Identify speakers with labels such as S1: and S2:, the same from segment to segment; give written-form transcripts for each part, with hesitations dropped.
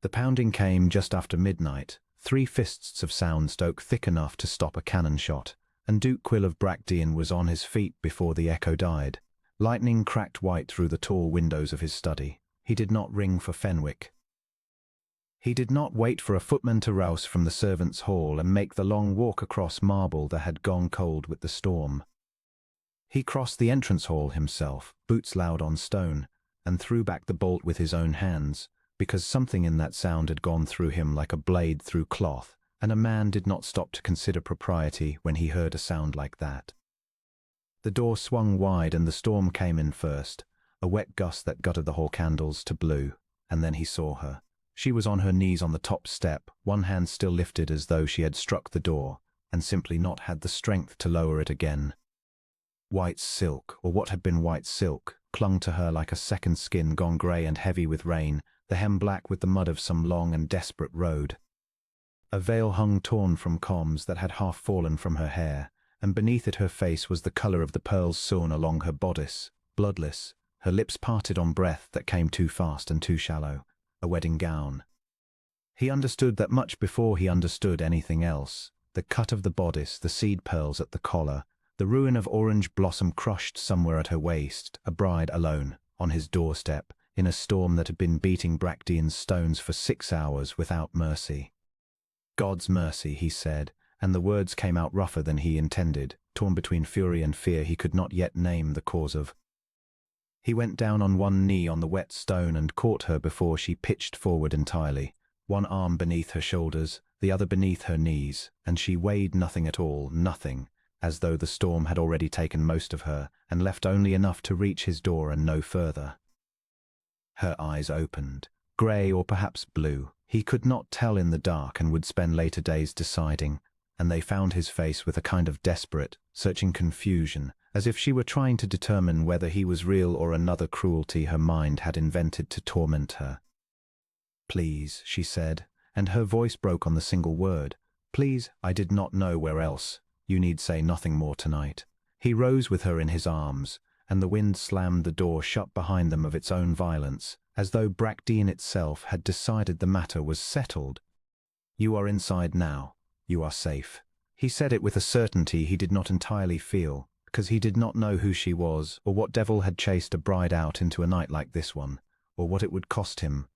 S1: The pounding came just after midnight, 3 fists of sound stoke thick enough to stop a cannon shot, and Duke Quill of Bracteon was on his feet before the echo died. Lightning cracked white through the tall windows of his study. He did not ring for Fenwick. He did not wait for a footman to rouse from the servants' hall and make the long walk across marble that had gone cold with the storm. He crossed the entrance hall himself, boots loud on stone, and threw back the bolt with his own hands, because something in that sound had gone through him like a blade through cloth, and a man did not stop to consider propriety when he heard a sound like that. The door swung wide and the storm came in first, a wet gust that gutted the hall candles to blue, and then he saw her. She was on her knees on the top step, one hand still lifted as though she had struck the door, and simply not had the strength to lower it again. White silk, or what had been white silk, clung to her like a second skin gone grey and heavy with rain, the hem black with the mud of some long and desperate road. A veil hung torn from combs that had half fallen from her hair, and beneath it her face was the colour of the pearls sewn along her bodice, bloodless, her lips parted on breath that came too fast and too shallow, a wedding gown. He understood that much before he understood anything else, the cut of the bodice, the seed pearls at the collar, the ruin of orange blossom crushed somewhere at her waist, a bride alone, on his doorstep, in a storm that had been beating Bracteon's stones for 6 hours without mercy. God's mercy, he said, and the words came out rougher than he intended, torn between fury and fear he could not yet name the cause of. He went down on one knee on the wet stone and caught her before she pitched forward entirely, one arm beneath her shoulders, the other beneath her knees, and she weighed nothing at all, nothing, as though the storm had already taken most of her and left only enough to reach his door and no further. Her eyes opened, grey or perhaps blue. He could not tell in the dark and would spend later days deciding, and they found his face with a kind of desperate, searching confusion, as if she were trying to determine whether he was real or another cruelty her mind had invented to torment her. "Please," she said, and her voice broke on the single word. "Please, I did not know where else. You need say nothing more tonight." He rose with her in his arms, and the wind slammed the door shut behind them of its own violence, as though Bracteon itself had decided the matter was settled. "You are inside now. You are safe." He said it with a certainty he did not entirely feel, because he did not know who she was, or what devil had chased a bride out into a night like this one, or what it would cost him.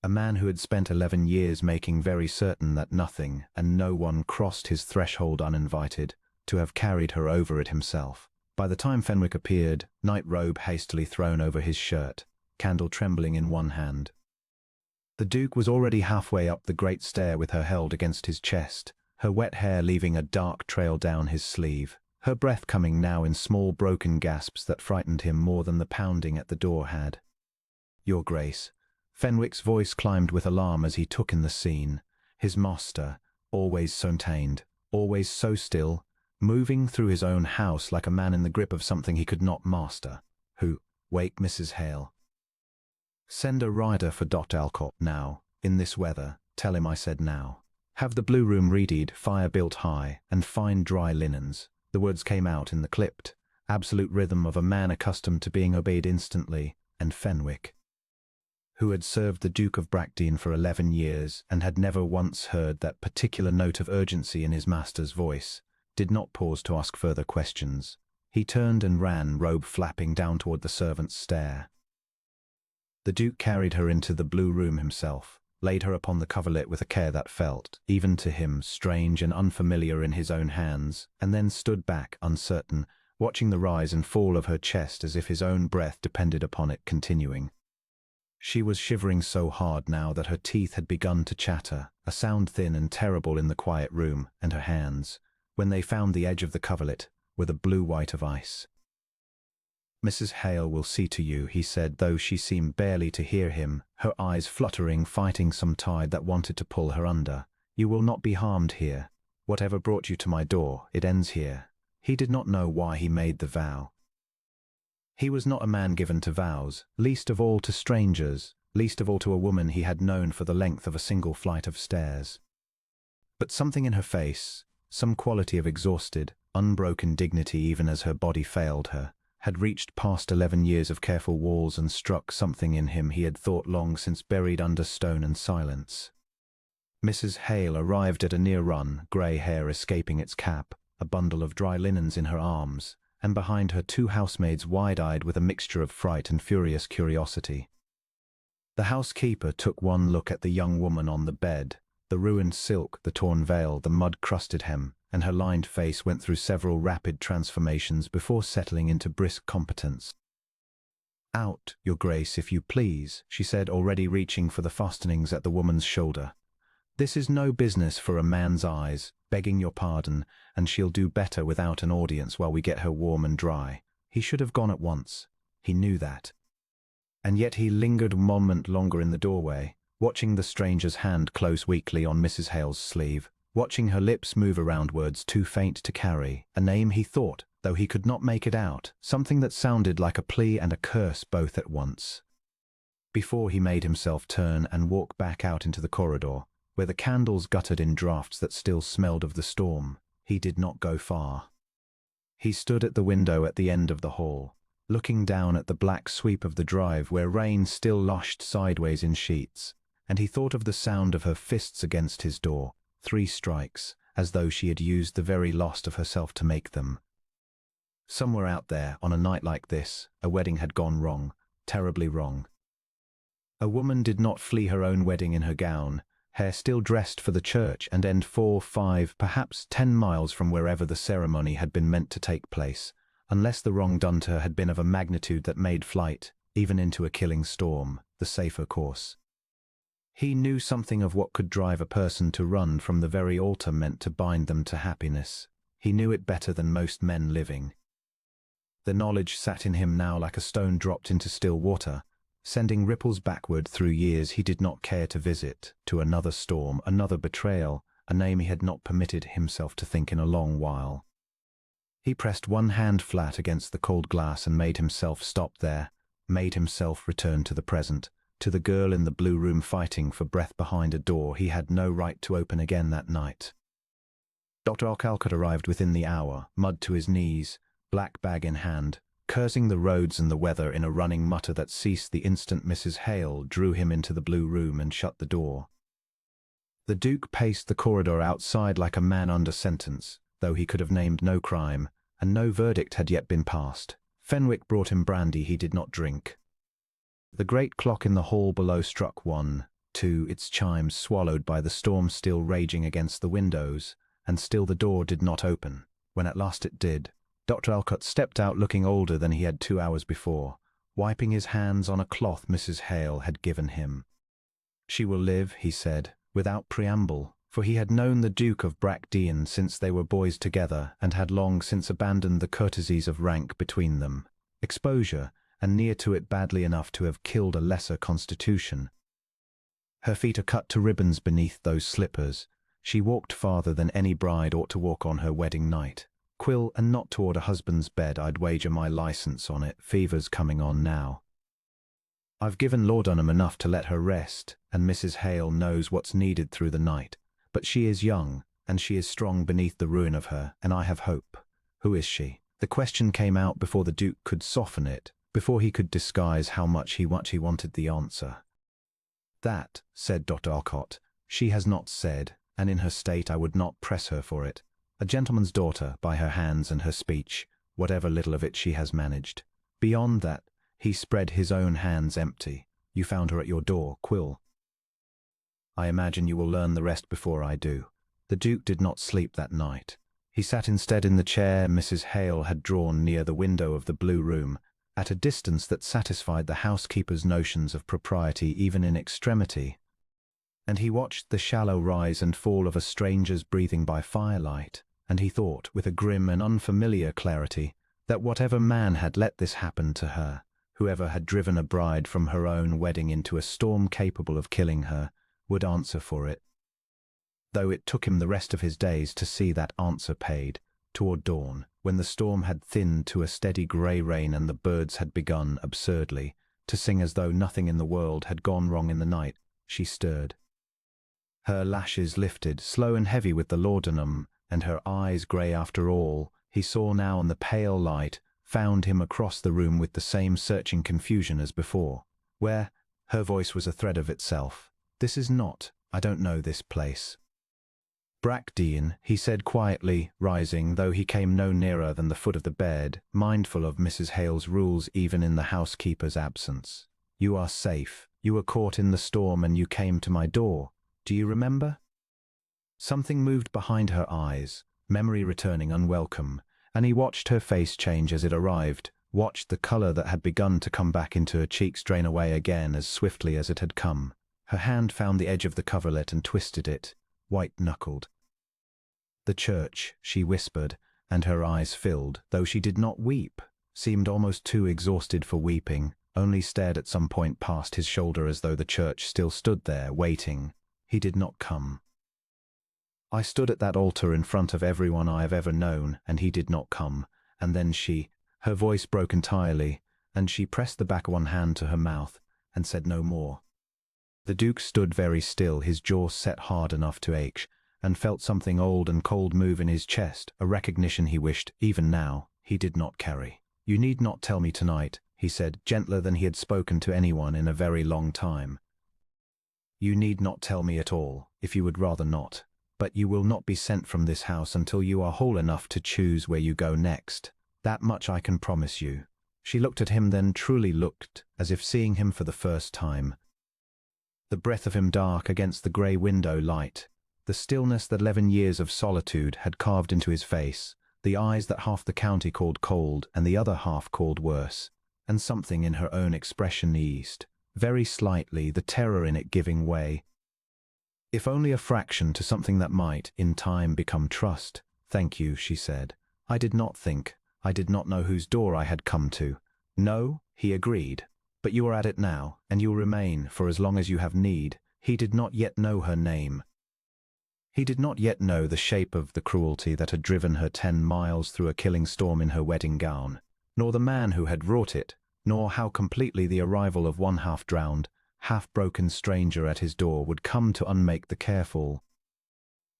S1: A man who had spent 11 years making very certain that nothing and no one crossed his threshold uninvited, to have carried her over it himself. By the time Fenwick appeared, night robe hastily thrown over his shirt, candle trembling in one hand. The Duke was already halfway up the great stair with her held against his chest, her wet hair leaving a dark trail down his sleeve, her breath coming now in small broken gasps that frightened him more than the pounding at the door had. "Your Grace." Fenwick's voice climbed with alarm as he took in the scene. His master, always so contained, always so still, moving through his own house like a man in the grip of something he could not master. Who? "Wake Mrs. Hale. Send a rider for Dr. Alcott now, in this weather. Tell him I said now. Have the blue room readied, fire built high, and fine dry linens." The words came out in the clipped, absolute rhythm of a man accustomed to being obeyed instantly, and Fenwick, who had served the Duke of Bracteon for 11 years and had never once heard that particular note of urgency in his master's voice, did not pause to ask further questions. He turned and ran, robe flapping, down toward the servants' stair. The Duke carried her into the blue room himself, laid her upon the coverlet with a care that felt, even to him, strange and unfamiliar in his own hands, and then stood back, uncertain, watching the rise and fall of her chest as if his own breath depended upon it continuing. She was shivering so hard now that her teeth had begun to chatter, a sound thin and terrible in the quiet room, and her hands, when they found the edge of the coverlet, were the blue white of ice. "Mrs. Hale will see to you," he said, though she seemed barely to hear him, her eyes fluttering, fighting some tide that wanted to pull her under. "You will not be harmed here. Whatever brought you to my door, it ends here." He did not know why he made the vow. He was not a man given to vows, least of all to strangers, least of all to a woman he had known for the length of a single flight of stairs. But something in her face, some quality of exhausted, unbroken dignity even as her body failed her, had reached past 11 years of careful walls and struck something in him he had thought long since buried under stone and silence. Mrs. Hale arrived at a near run, grey hair escaping its cap, a bundle of dry linens in her arms, and behind her 2 housemaids wide-eyed with a mixture of fright and furious curiosity. The housekeeper took one look at the young woman on the bed, the ruined silk, the torn veil, the mud-crusted hem, and her lined face went through several rapid transformations before settling into brisk competence. "Out, Your Grace, if you please," she said, already reaching for the fastenings at the woman's shoulder. "This is no business for a man's eyes, begging your pardon, and she'll do better without an audience while we get her warm and dry." He should have gone at once. He knew that. And yet he lingered a moment longer in the doorway, watching the stranger's hand close weakly on Mrs. Hale's sleeve, watching her lips move around words too faint to carry, a name he thought, though he could not make it out, something that sounded like a plea and a curse both at once. Before he made himself turn and walk back out into the corridor, where the candles guttered in draughts that still smelled of the storm, he did not go far. He stood at the window at the end of the hall, looking down at the black sweep of the drive where rain still lashed sideways in sheets, and he thought of the sound of her fists against his door, 3 strikes, as though she had used the very loss of herself to make them. Somewhere out there, on a night like this, a wedding had gone wrong, terribly wrong. A woman did not flee her own wedding in her gown, hair still dressed for the church, and end 4, 5, perhaps 10 miles from wherever the ceremony had been meant to take place, unless the wrong done to her had been of a magnitude that made flight, even into a killing storm, the safer course. He knew something of what could drive a person to run from the very altar meant to bind them to happiness. He knew it better than most men living. The knowledge sat in him now like a stone dropped into still water, sending ripples backward through years he did not care to visit, to another storm, another betrayal, a name he had not permitted himself to think in a long while. He pressed one hand flat against the cold glass and made himself stop there, made himself return to the present, to the girl in the blue room fighting for breath behind a door he had no right to open again that night. Dr. Alcalcott arrived within the hour, mud to his knees, black bag in hand, cursing the roads and the weather in a running mutter that ceased the instant Mrs. Hale drew him into the blue room and shut the door. The Duke paced the corridor outside like a man under sentence, though he could have named no crime, and no verdict had yet been passed. Fenwick brought him brandy he did not drink. The great clock in the hall below struck 1, 2, its chimes swallowed by the storm still raging against the windows, and still the door did not open. When at last it did, Dr. Alcott stepped out looking older than he had 2 hours before, wiping his hands on a cloth Mrs. Hale had given him. "She will live," he said, without preamble, for he had known the Duke of Bridgerton since they were boys together and had long since abandoned the courtesies of rank between them. Exposure, and near to it badly enough to have killed a lesser constitution. Her feet are cut to ribbons beneath those slippers. She walked farther than any bride ought to walk on her wedding night. Quill, and not toward a husband's bed, I'd wager my license on it. Fever's coming on now. I've given Laudanum enough to let her rest, and Mrs. Hale knows what's needed through the night. But she is young, and she is strong beneath the ruin of her, and I have hope. Who is she?" The question came out before the Duke could soften it, before he could disguise how much he wanted the answer. "That," said Dr. Alcott, "she has not said, and in her state I would not press her for it. A gentleman's daughter, by her hands and her speech, whatever little of it she has managed. Beyond that, he spread his own hands empty. You found her at your door, Quill. I imagine you will learn the rest before I do." The Duke did not sleep that night. He sat instead in the chair Mrs. Hale had drawn near the window of the blue room, at a distance that satisfied the housekeeper's notions of propriety even in extremity, and he watched the shallow rise and fall of a stranger's breathing by firelight, and he thought, with a grim and unfamiliar clarity, that whatever man had let this happen to her, whoever had driven a bride from her own wedding into a storm capable of killing her, would answer for it. Though it took him the rest of his days to see that answer paid, toward dawn, when the storm had thinned to a steady grey rain and the birds had begun, absurdly, to sing as though nothing in the world had gone wrong in the night, she stirred. Her lashes lifted, slow and heavy with the laudanum, and her eyes grey after all, he saw now in the pale light, found him across the room with the same searching confusion as before. Where? Her voice was a thread of itself. This is not. I don't know this place. Bractean, he said quietly, rising, though he came no nearer than the foot of the bed, mindful of Mrs. Hale's rules even in the housekeeper's absence. You are safe. You were caught in the storm and you came to my door. Do you remember? Something moved behind her eyes, memory returning unwelcome, and he watched her face change as it arrived, watched the color that had begun to come back into her cheeks drain away again as swiftly as it had come. Her hand found the edge of the coverlet and twisted it, white-knuckled. The church, she whispered, and her eyes filled, though she did not weep, seemed almost too exhausted for weeping, only stared at some point past his shoulder as though the church still stood there, waiting. He did not come. I stood at that altar in front of everyone I have ever known, and he did not come. And then her voice broke entirely, and she pressed the back of one hand to her mouth, and said no more. The Duke stood very still, his jaw set hard enough to ache, and felt something old and cold move in his chest, a recognition he wished, even now, he did not carry. You need not tell me tonight, he said, gentler than he had spoken to anyone in a very long time. You need not tell me at all, if you would rather not. But you will not be sent from this house until you are whole enough to choose where you go next. That much I can promise you. She looked at him, then truly looked, as if seeing him for the first time. The breath of him dark against the grey window light, the stillness that 11 years of solitude had carved into his face, the eyes that half the county called cold and the other half called worse, and something in her own expression eased, very slightly, the terror in it giving way. If only a fraction to something that might, in time, become trust. Thank you, she said. I did not think. I did not know whose door I had come to. No, he agreed. But you are at it now, and you'll remain for as long as you have need. He did not yet know her name. He did not yet know the shape of the cruelty that had driven her 10 miles through a killing storm in her wedding gown, nor the man who had wrought it, nor how completely the arrival of one half-drowned, half-broken stranger at his door would come to unmake the careful,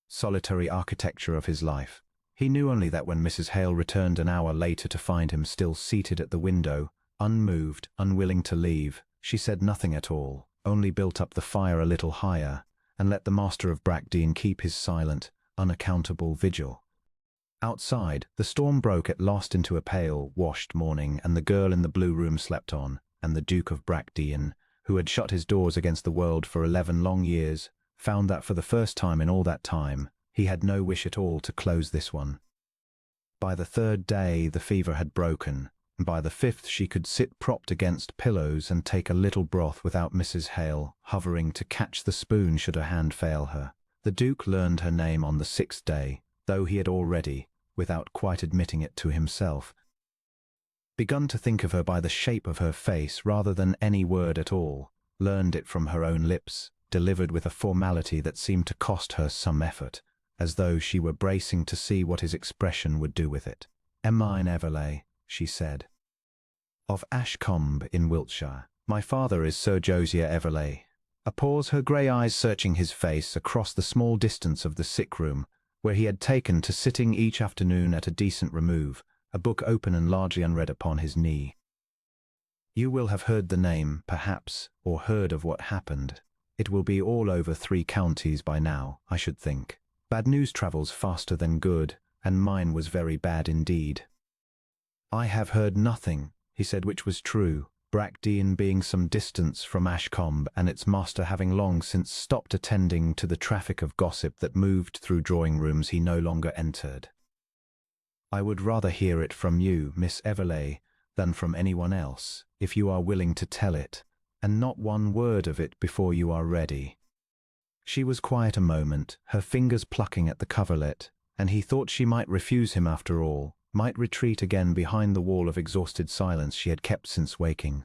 S1: solitary architecture of his life. He knew only that when Mrs. Hale returned an hour later to find him still seated at the window, unmoved, unwilling to leave, she said nothing at all, only built up the fire a little higher, and let the master of Bractean keep his silent, unaccountable vigil. Outside, the storm broke at last into a pale, washed morning, and the girl in the blue room slept on, and the Duke of Bractean, who had shut his doors against the world for 11 long years, found that for the first time in all that time, he had no wish at all to close this one. By the 3rd day the fever had broken, and by the 5th she could sit propped against pillows and take a little broth without Mrs. Hale hovering to catch the spoon should her hand fail her. The Duke learned her name on the 6th day, though he had already, without quite admitting it to himself, begun to think of her by the shape of her face rather than any word at all, learned it from her own lips, delivered with a formality that seemed to cost her some effort, as though she were bracing to see what his expression would do with it. Emmeline Everleigh, she said. Of Ashcombe in Wiltshire. My father is Sir Josiah Everleigh. A pause, her grey eyes searching his face across the small distance of the sick-room, where he had taken to sitting each afternoon at a decent remove, a book open and largely unread upon his knee. You will have heard the name, perhaps, or heard of what happened. It will be all over 3 counties by now, I should think. Bad news travels faster than good, and mine was very bad indeed. I have heard nothing, he said, which was true, Bractean being some distance from Ashcombe and its master having long since stopped attending to the traffic of gossip that moved through drawing-rooms he no longer entered. I would rather hear it from you, Miss Everleigh, than from anyone else, if you are willing to tell it, and not one word of it before you are ready. She was quiet a moment, her fingers plucking at the coverlet, and he thought she might refuse him after all, might retreat again behind the wall of exhausted silence she had kept since waking.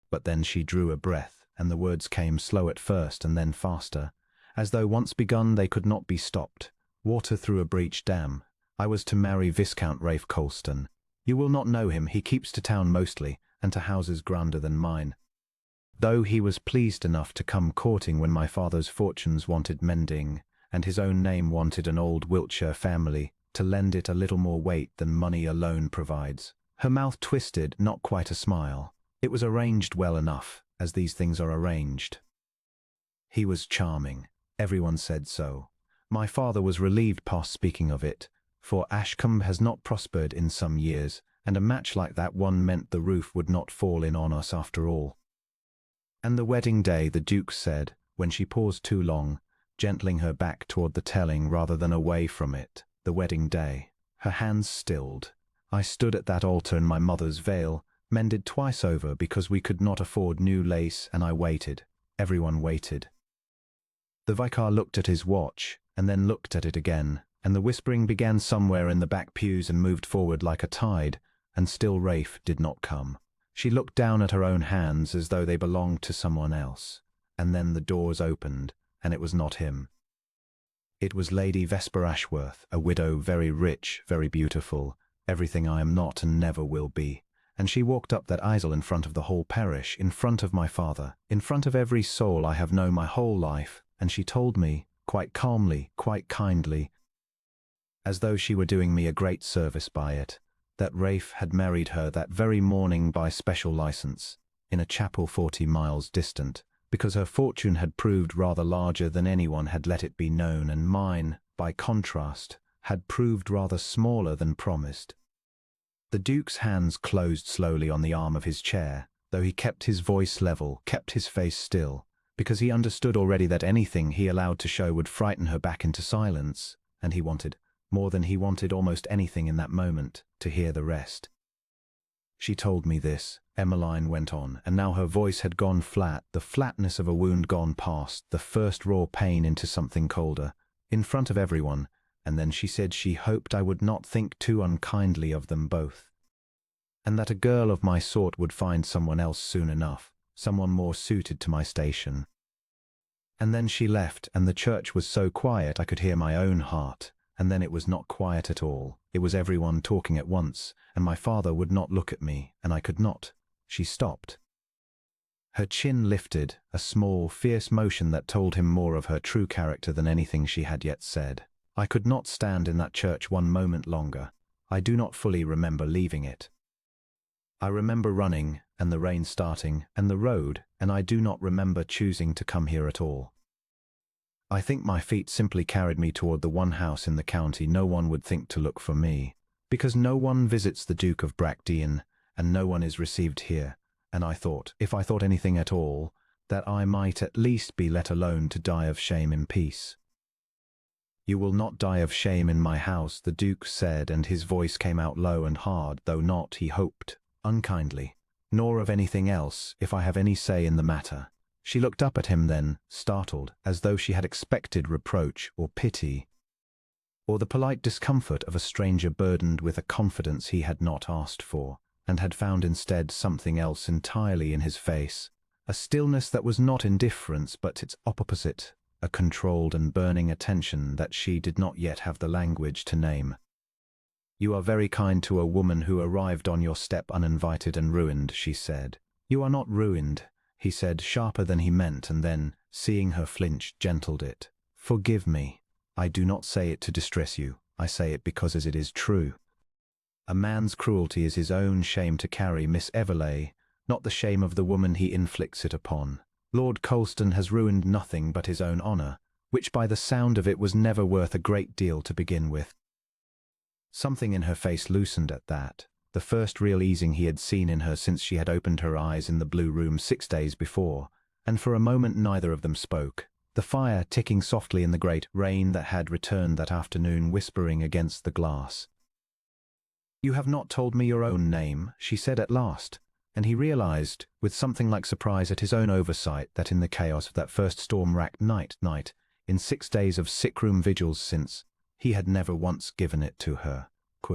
S1: But then she drew a breath, and the words came slow at first and then faster, as though once begun they could not be stopped. Water through a breached dam. I was to marry Viscount Rafe Colston. You will not know him, he keeps to town mostly, and to houses grander than mine. Though he was pleased enough to come courting when my father's fortunes wanted mending, and his own name wanted an old Wiltshire family, to lend it a little more weight than money alone provides. Her mouth twisted, not quite a smile. It was arranged well enough, as these things are arranged. He was charming. Everyone said so. My father was relieved past speaking of it, for Ashcombe has not prospered in some years, and a match like that one meant the roof would not fall in on us after all. And the wedding day, the Duke said, when she paused too long, gentling her back toward the telling rather than away from it, the wedding day. Her hands stilled. I stood at that altar in my mother's veil, mended twice over because we could not afford new lace, and I waited. Everyone waited. The vicar looked at his watch, and then looked at it again, and the whispering began somewhere in the back pews and moved forward like a tide, and still Rafe did not come. She looked down at her own hands as though they belonged to someone else, and then the doors opened, and it was not him. It was Lady Vesper Ashworth, a widow, very rich, very beautiful, everything I am not and never will be, and she walked up that aisle in front of the whole parish, in front of my father, in front of every soul I have known my whole life, and she told me, quite calmly, quite kindly, as though she were doing me a great service by it, that Rafe had married her that very morning by special license, in a chapel 40 miles distant, because her fortune had proved rather larger than anyone had let it be known, and mine, by contrast, had proved rather smaller than promised. The Duke's hands closed slowly on the arm of his chair, though he kept his voice level, kept his face still, because he understood already that anything he allowed to show would frighten her back into silence, and he wanted, more than he wanted almost anything in that moment, to hear the rest. She told me this, Emmeline went on, and now her voice had gone flat, the flatness of a wound gone past, the first raw pain into something colder, in front of everyone, and then she said she hoped I would not think too unkindly of them both, and that a girl of my sort would find someone else soon enough, someone more suited to my station. And then she left, and the church was so quiet I could hear my own heart, and then it was not quiet at all. It was everyone talking at once, and my father would not look at me, and I could not. She stopped. Her chin lifted, a small, fierce motion that told him more of her true character than anything she had yet said. I could not stand in that church one moment longer. I do not fully remember leaving it. I remember running, and the rain starting, and the road, and I do not remember choosing to come here at all. I think my feet simply carried me toward the one house in the county no one would think to look for me, because no one visits the Duke of Bracteon, and no one is received here, and I thought, if I thought anything at all, that I might at least be let alone to die of shame in peace. You will not die of shame in my house, the Duke said, and his voice came out low and hard, though not, he hoped, unkindly, nor of anything else, if I have any say in the matter. She looked up at him then, startled, as though she had expected reproach or pity, or the polite discomfort of a stranger burdened with a confidence he had not asked for, and had found instead something else entirely in his face, a stillness that was not indifference but its opposite, a controlled and burning attention that she did not yet have the language to name. You are very kind to a woman who arrived on your step uninvited and ruined, she said. You are not ruined, he said, sharper than he meant, and then, seeing her flinch, gentled it. Forgive me. I do not say it to distress you. I say it because as it is true. A man's cruelty is his own shame to carry, Miss Everleigh, not the shame of the woman he inflicts it upon. Lord Colston has ruined nothing but his own honour, which by the sound of it was never worth a great deal to begin with. Something in her face loosened at that, the first real easing he had seen in her since she had opened her eyes in the blue room 6 days before, and for a moment neither of them spoke, the fire ticking softly in the great rain that had returned that afternoon whispering against the glass. You have not told me your own name, she said at last, and he realized, with something like surprise at his own oversight, that in the chaos of that first storm-racked night, in 6 days of sick-room vigils since, he had never once given it to her.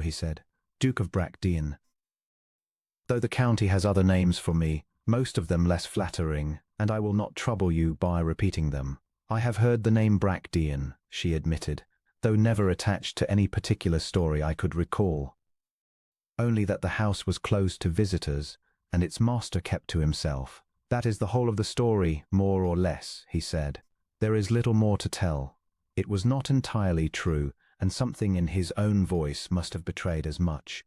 S1: He said, Duke of Bracteon. Though the county has other names for me, most of them less flattering, and I will not trouble you by repeating them. I have heard the name Bracteon, she admitted, though never attached to any particular story I could recall. Only that the house was closed to visitors, and its master kept to himself. That is the whole of the story, more or less, he said. There is little more to tell. It was not entirely true, and something in his own voice must have betrayed as much.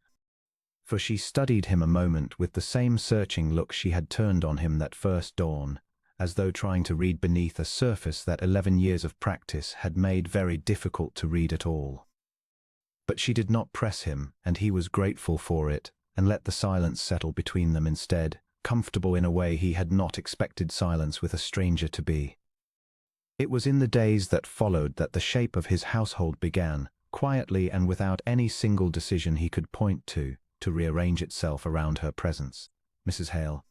S1: For she studied him a moment with the same searching look she had turned on him that first dawn, as though trying to read beneath a surface that 11 years of practice had made very difficult to read at all. But she did not press him, and he was grateful for it, and let the silence settle between them instead, comfortable in a way he had not expected silence with a stranger to be. It was in the days that followed that the shape of his household began, quietly and without any single decision he could point to rearrange itself around her presence. Mrs. Hale,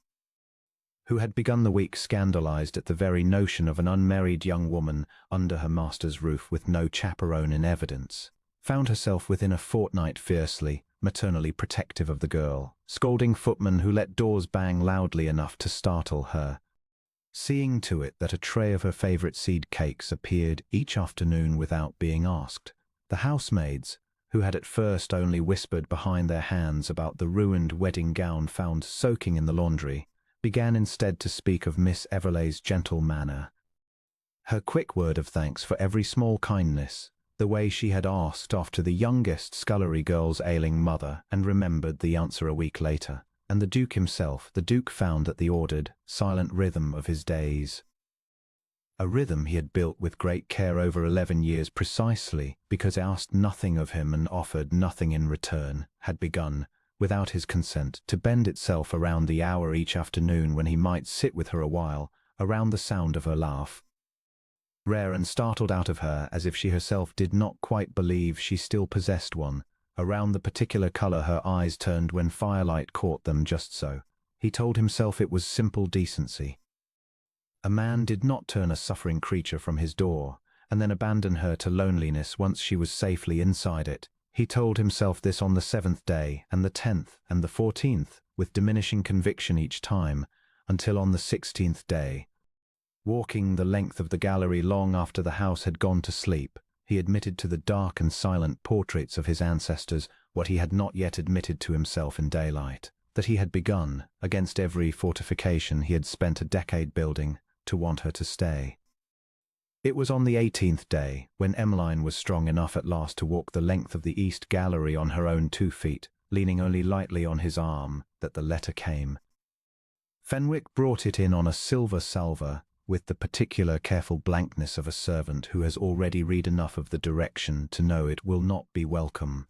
S1: who had begun the week scandalized at the very notion of an unmarried young woman under her master's roof with no chaperone in evidence, found herself within a fortnight fiercely, maternally protective of the girl, scolding footmen who let doors bang loudly enough to startle her, seeing to it that a tray of her favorite seed cakes appeared each afternoon without being asked. The housemaids, who had at first only whispered behind their hands about the ruined wedding gown found soaking in the laundry, began instead to speak of Miss Everleigh's gentle manner, her quick word of thanks for every small kindness, the way she had asked after the youngest scullery girl's ailing mother and remembered the answer a week later, and the Duke himself. The Duke found that the ordered, silent rhythm of his days, a rhythm he had built with great care over 11 years precisely because it asked nothing of him and offered nothing in return, had begun, without his consent, to bend itself around the hour each afternoon when he might sit with her a while, around the sound of her laugh, rare and startled out of her as if she herself did not quite believe she still possessed one, around the particular color her eyes turned when firelight caught them just so. He told himself it was simple decency. A man did not turn a suffering creature from his door, and then abandon her to loneliness once she was safely inside it. He told himself this on the 7th day, and the 10th, and the 14th, with diminishing conviction each time, until on the 16th day, walking the length of the gallery long after the house had gone to sleep, he admitted to the dark and silent portraits of his ancestors what he had not yet admitted to himself in daylight, that he had begun, against every fortification he had spent a decade building, to want her to stay. It was on the 18th day, when Emmeline was strong enough at last to walk the length of the East Gallery on her own 2 feet, leaning only lightly on his arm, that the letter came. Fenwick brought it in on a silver salver, with the particular careful blankness of a servant who has already read enough of the direction to know it will not be welcome.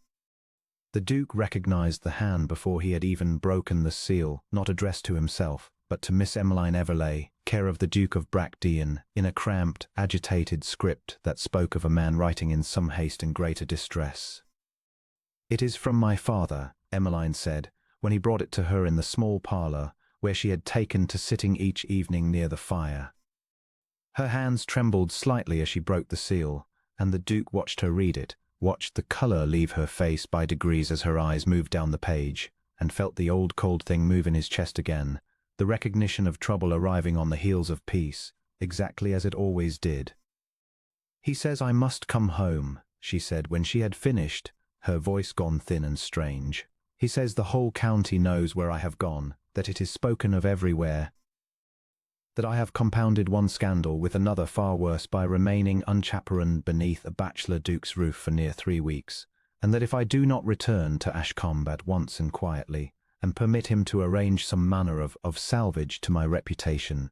S1: The Duke recognized the hand before he had even broken the seal, not addressed to himself, but to Miss Emmeline Everleigh, care of the Duke of Bracteon, in a cramped, agitated script that spoke of a man writing in some haste and greater distress. "It is from my father," Emmeline said, when he brought it to her in the small parlour, where she had taken to sitting each evening near the fire. Her hands trembled slightly as she broke the seal, and the Duke watched her read it, watched the colour leave her face by degrees as her eyes moved down the page, and felt the old cold thing move in his chest again, the recognition of trouble arriving on the heels of peace, exactly as it always did. "He says I must come home," she said when she had finished, her voice gone thin and strange. "He says the whole county knows where I have gone, that it is spoken of everywhere, that I have compounded one scandal with another far worse by remaining unchaperoned beneath a bachelor duke's roof for near 3 weeks, and that if I do not return to Ashcombe at once and quietly, and permit him to arrange some manner of salvage to my reputation,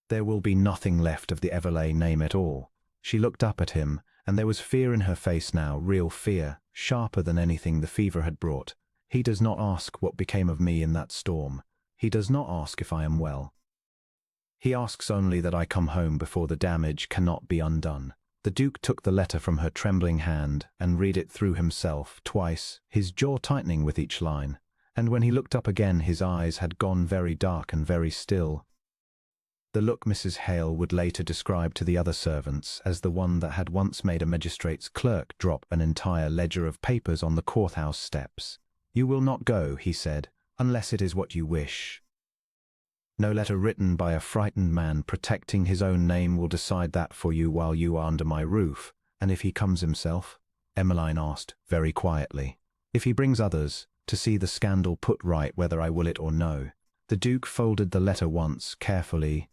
S1: there will be nothing left of the Everleigh name at all." She looked up at him, and there was fear in her face now, real fear, sharper than anything the fever had brought. "He does not ask what became of me in that storm. He does not ask if I am well. He asks only that I come home before the damage cannot be undone." The Duke took the letter from her trembling hand and read it through himself twice, his jaw tightening with each line, and when he looked up again his eyes had gone very dark and very still. The look Mrs. Hale would later describe to the other servants as the one that had once made a magistrate's clerk drop an entire ledger of papers on the courthouse steps. "You will not go," he said, "unless it is what you wish. No letter written by a frightened man protecting his own name will decide that for you while you are under my roof." "And if he comes himself?" Emmeline asked, very quietly. "If he brings others, to see the scandal put right whether I will it or no." The Duke folded the letter once, carefully,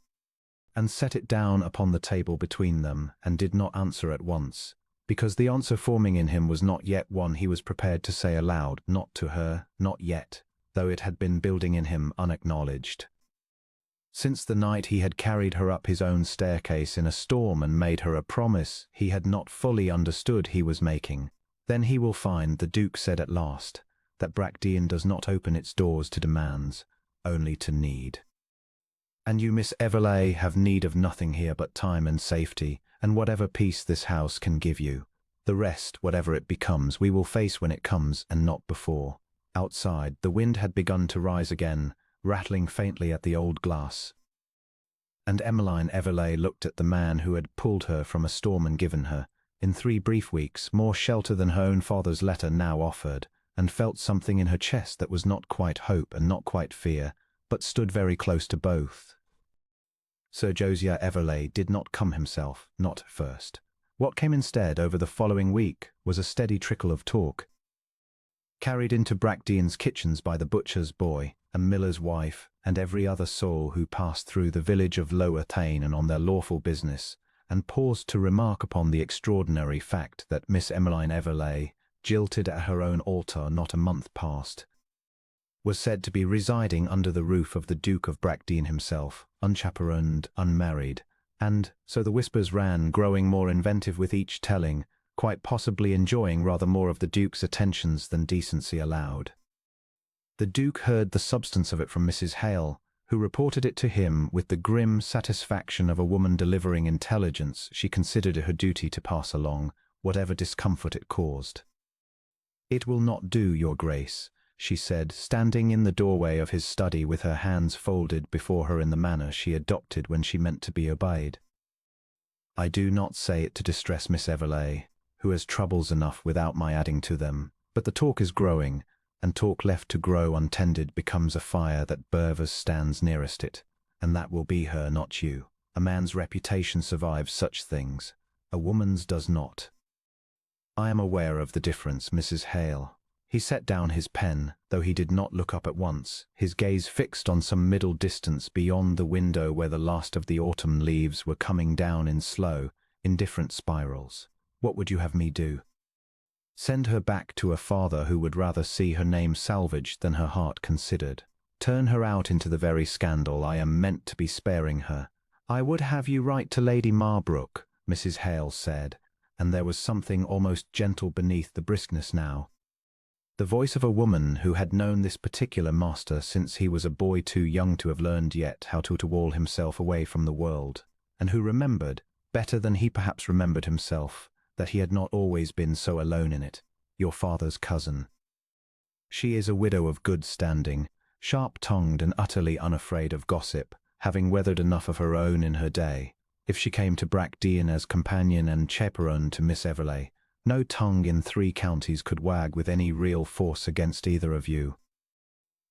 S1: and set it down upon the table between them, and did not answer at once. because the answer forming in him was not yet one he was prepared to say aloud, not to her, not yet, though it had been building in him unacknowledged. Since the night he had carried her up his own staircase in a storm and made her a promise he had not fully understood he was making. Then he will find, the Duke said at last, that Bracteon does not open its doors to demands, only to need. And you, Miss Everleigh, have need of nothing here but time and safety, and whatever peace this house can give you. The rest, whatever it becomes, we will face when it comes and not before. Outside, the wind had begun to rise again, rattling faintly at the old glass. And Emmeline Everleigh looked at the man who had pulled her from a storm and given her, in 3 brief weeks, more shelter than her own father's letter now offered, and felt something in her chest that was not quite hope and not quite fear, but stood very close to both. Sir Josiah Everleigh did not come himself, not first. What came instead over the following week was a steady trickle of talk, carried into Bracteon's kitchens by the butcher's boy, and miller's wife, and every other soul who passed through the village of Lower Thane and on their lawful business, and paused to remark upon the extraordinary fact that Miss Emmeline Everleigh, jilted at her own altar not a month past, was said to be residing under the roof of the Duke of Bracteon himself, unchaperoned, unmarried, and, so the whispers ran, growing more inventive with each telling, quite possibly enjoying rather more of the Duke's attentions than decency allowed. The Duke heard the substance of it from Mrs. Hale, who reported it to him with the grim satisfaction of a woman delivering intelligence she considered it her duty to pass along, whatever discomfort it caused. "It will not do, your Grace," she said, standing in the doorway of his study with her hands folded before her in the manner she adopted when she meant to be obeyed. "I do not say it to distress Miss Everleigh, who has troubles enough without my adding to them, but the talk is growing, and talk left to grow untended becomes a fire that Bervers stands nearest it, and that will be her, not you. A man's reputation survives such things, a woman's does not. I am aware of the difference, Mrs. Hale." He set down his pen, though he did not look up at once, his gaze fixed on some middle distance beyond the window where the last of the autumn leaves were coming down in slow, indifferent spirals. "What would you have me do? Send her back to a father who would rather see her name salvaged than her heart considered? Turn her out into the very scandal I am meant to be sparing her? I would have you write to Lady Marbrook," Mrs. Hale said, and there was something almost gentle beneath the briskness now. The voice of a woman who had known this particular master since he was a boy too young to have learned yet how to wall himself away from the world, and who remembered, better than he perhaps remembered himself, that he had not always been so alone in it. "Your father's cousin. She is a widow of good standing, sharp-tongued and utterly unafraid of gossip, having weathered enough of her own in her day. If she came to Bracteon as companion and chaperon to Miss Everleigh, no tongue in 3 counties could wag with any real force against either of you.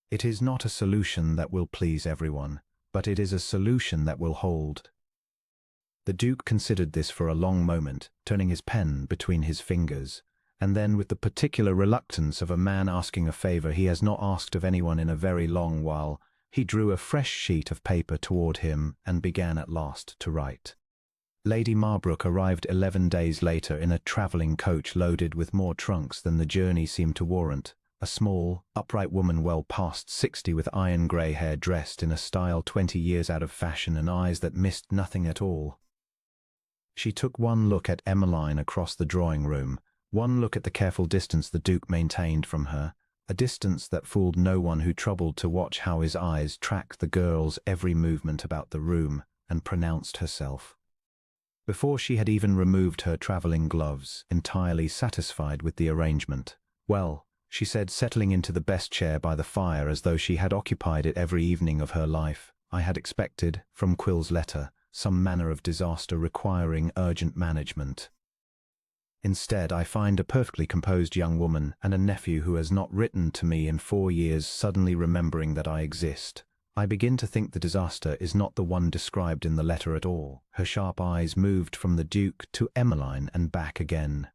S1: It is not a solution that will please everyone, but it is a solution that will hold." The Duke considered this for a long moment, turning his pen between his fingers, and then, with the particular reluctance of a man asking a favour he has not asked of anyone in a very long while, he drew a fresh sheet of paper toward him and began at last to write. Lady Marbrook arrived 11 days later in a travelling coach loaded with more trunks than the journey seemed to warrant, a small, upright woman well past 60 with iron grey hair, dressed in a style 20 years out of fashion and eyes that missed nothing at all. She took one look at Emmeline across the drawing-room, one look at the careful distance the Duke maintained from her, a distance that fooled no one who troubled to watch how his eyes tracked the girl's every movement about the room, and pronounced herself. Before she had even removed her travelling gloves, entirely satisfied with the arrangement. "Well," she said, settling into the best chair by the fire as though she had occupied it every evening of her life, "I had expected, from Quill's letter, some manner of disaster requiring urgent management. Instead, I find a perfectly composed young woman and a nephew who has not written to me in 4 years suddenly remembering that I exist. I begin to think the disaster is not the one described in the letter at all." Her sharp eyes moved from the Duke to Emmeline and back again,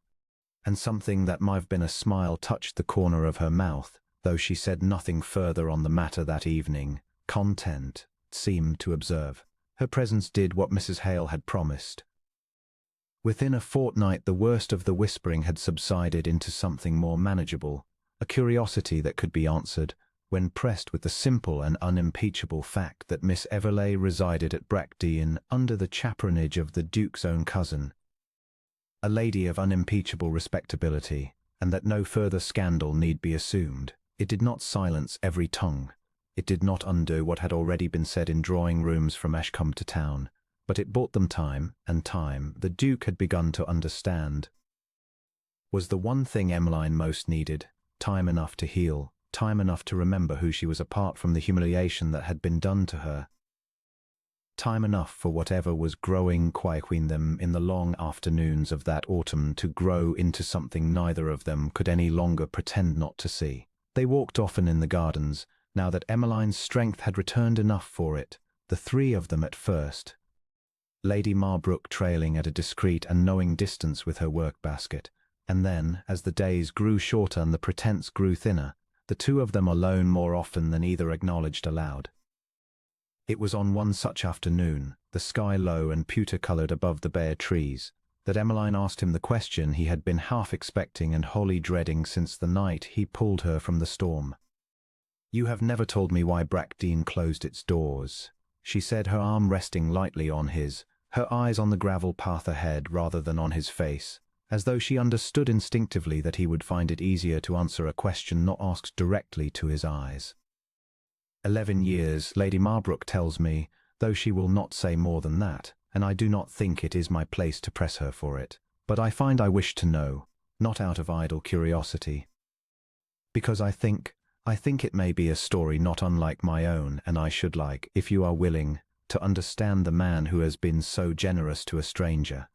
S1: and something that might have been a smile touched the corner of her mouth, though she said nothing further on the matter that evening. Content seemed to observe. Her presence did what Mrs. Hale had promised. Within a fortnight, the worst of the whispering had subsided into something more manageable, a curiosity that could be answered when pressed with the simple and unimpeachable fact that Miss Everleigh resided at Bridgerton under the chaperonage of the Duke's own cousin, a lady of unimpeachable respectability, and that no further scandal need be assumed. It did not silence every tongue. It did not undo what had already been said in drawing rooms from Ashcombe to town, but it bought them time, and time, the Duke had begun to understand, was the one thing Emmeline most needed: time enough to heal, time enough to remember who she was apart from the humiliation that had been done to her. Time enough for whatever was growing between them in the long afternoons of that autumn to grow into something neither of them could any longer pretend not to see. They walked often in the gardens, now that Emmeline's strength had returned enough for it, the three of them at first, Lady Marbrooke trailing at a discreet and knowing distance with her work-basket, and then, as the days grew shorter and the pretence grew thinner, the two of them alone more often than either acknowledged aloud. It was on one such afternoon, the sky low and pewter-coloured above the bare trees, that Emmeline asked him the question he had been half expecting and wholly dreading since the night he pulled her from the storm. "You have never told me why Bridgerton closed its doors," she said, her arm resting lightly on his, her eyes on the gravel path ahead rather than on his face, as though she understood instinctively that he would find it easier to answer a question not asked directly to his eyes. 11 years, Lady Marbrooke tells me, though she will not say more than that, and I do not think it is my place to press her for it. But I find I wish to know, not out of idle curiosity. Because I think it may be a story not unlike my own, and I should like, if you are willing, to understand the man who has been so generous to a stranger.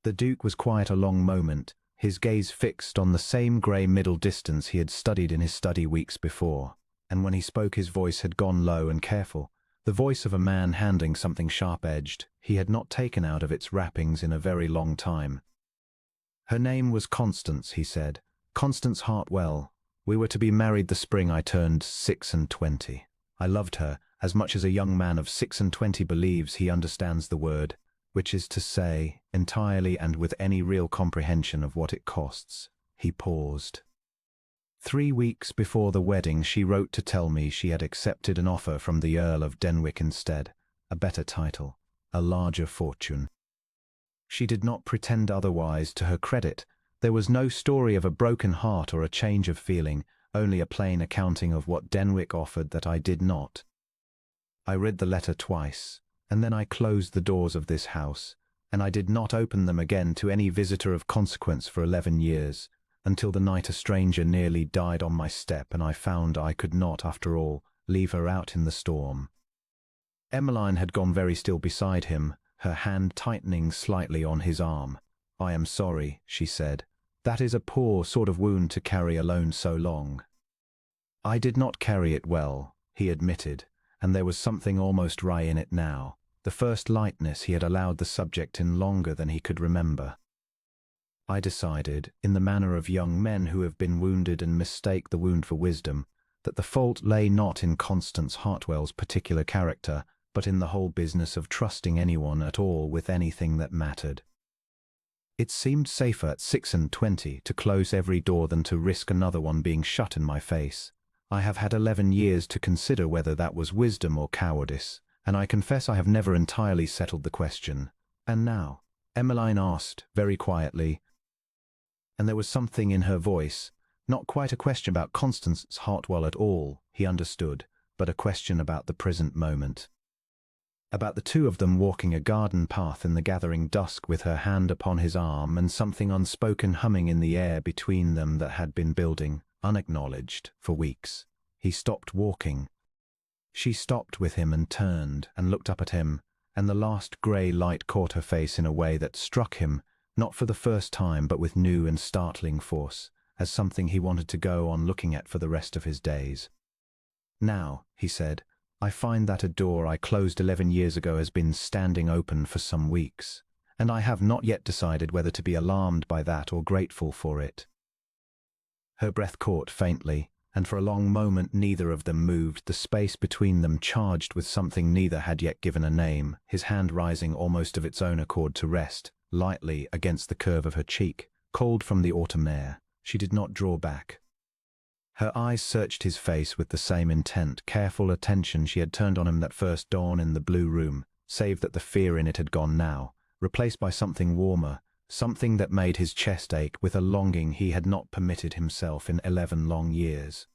S1: The Duke was quiet a long moment, his gaze fixed on the same grey middle distance he had studied in his study weeks before, and when he spoke his voice had gone low and careful, the voice of a man handling something sharp-edged he had not taken out of its wrappings in a very long time. "Her name was Constance," he said, "Constance Hartwell. We were to be married the spring I turned 26. I loved her, as much as a young man of 26 believes he understands the word, which is to say, entirely and with any real comprehension of what it costs." He paused. 3 weeks before the wedding she wrote to tell me she had accepted an offer from the Earl of Denwick instead, a better title, a larger fortune. She did not pretend otherwise to her credit. There was no story of a broken heart or a change of feeling, only a plain accounting of what Denwick offered that I did not. I read the letter twice, and then I closed the doors of this house, and I did not open them again to any visitor of consequence for 11 years, until the night a stranger nearly died on my step and I found I could not, after all, leave her out in the storm. Emmeline had gone very still beside him, her hand tightening slightly on his arm. "I am sorry," she said. "That is a poor sort of wound to carry alone so long." "I did not carry it well," he admitted, and there was something almost wry in it now, the first lightness he had allowed the subject in longer than he could remember. "I decided, in the manner of young men who have been wounded and mistake the wound for wisdom, that the fault lay not in Constance Hartwell's particular character, but in the whole business of trusting anyone at all with anything that mattered. It seemed safer at 26 to close every door than to risk another one being shut in my face. I have had 11 years to consider whether that was wisdom or cowardice, and I confess I have never entirely settled the question. And now?" Emmeline asked, very quietly, and there was something in her voice, not quite a question about Constance Hartwell at all, he understood, but a question about the present moment. About the two of them walking a garden path in the gathering dusk with her hand upon his arm and something unspoken humming in the air between them that had been building, unacknowledged, for weeks. He stopped walking. She stopped with him and turned and looked up at him, and the last grey light caught her face in a way that struck him, not for the first time but with new and startling force, as something he wanted to go on looking at for the rest of his days. "Now," he said, "I find that a door I closed 11 years ago has been standing open for some weeks, and I have not yet decided whether to be alarmed by that or grateful for it." Her breath caught faintly, and for a long moment neither of them moved, the space between them charged with something neither had yet given a name, his hand rising almost of its own accord to rest, lightly against the curve of her cheek, cold from the autumn air. She did not draw back. Her eyes searched his face with the same intent, careful attention she had turned on him that first dawn in the blue room, save that the fear in it had gone now, replaced by something warmer, something that made his chest ache with a longing he had not permitted himself in 11 long years.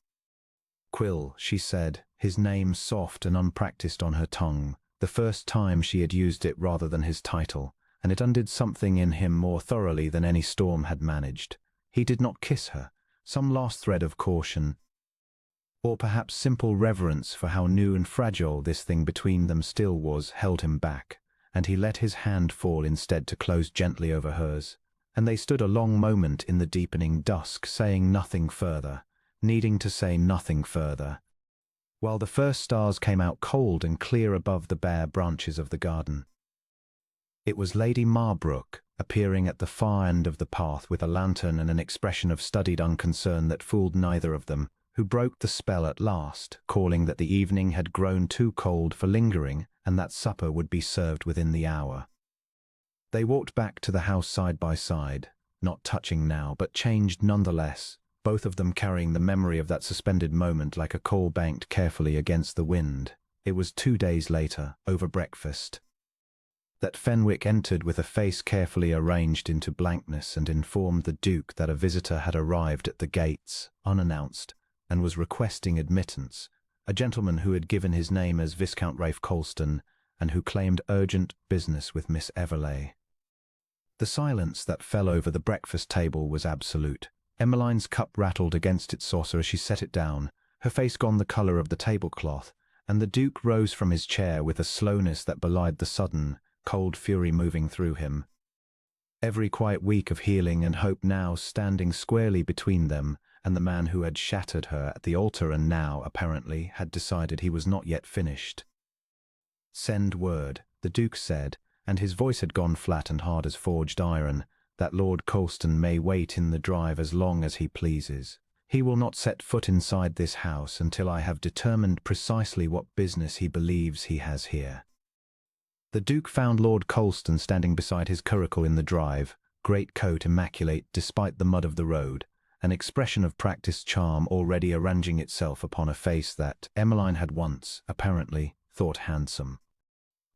S1: Quill, she said, his name soft and unpracticed on her tongue, the first time she had used it rather than his title, and it undid something in him more thoroughly than any storm had managed. He did not kiss her. Some last thread of caution, or perhaps simple reverence for how new and fragile this thing between them still was, held him back, and he let his hand fall instead to close gently over hers, and they stood a long moment in the deepening dusk, saying nothing further, needing to say nothing further, while the first stars came out cold and clear above the bare branches of the garden. It was Lady Marbrook, appearing at the far end of the path with a lantern and an expression of studied unconcern that fooled neither of them, who broke the spell at last, calling that the evening had grown too cold for lingering and that supper would be served within the hour. They walked back to the house side by side, not touching now, but changed nonetheless, both of them carrying the memory of that suspended moment like a coal banked carefully against the wind. It was 2 days later, over breakfast, that Fenwick entered with a face carefully arranged into blankness and informed the Duke that a visitor had arrived at the gates, unannounced, and was requesting admittance, a gentleman who had given his name as Viscount Rafe Colston, and who claimed urgent business with Miss Everleigh. The silence that fell over the breakfast table was absolute. Emmeline's cup rattled against its saucer as she set it down, her face gone the colour of the tablecloth, and the Duke rose from his chair with a slowness that belied the sudden, cold fury moving through him. Every quiet week of healing and hope now standing squarely between them and the man who had shattered her at the altar and now, apparently, had decided he was not yet finished. "Send word," the Duke said, and his voice had gone flat and hard as forged iron, "that Lord Colston may wait in the drive as long as he pleases. He will not set foot inside this house until I have determined precisely what business he believes he has here." The Duke found Lord Colston standing beside his curricle in the drive, great coat immaculate despite the mud of the road, an expression of practiced charm already arranging itself upon a face that Emmeline had once, apparently, thought handsome.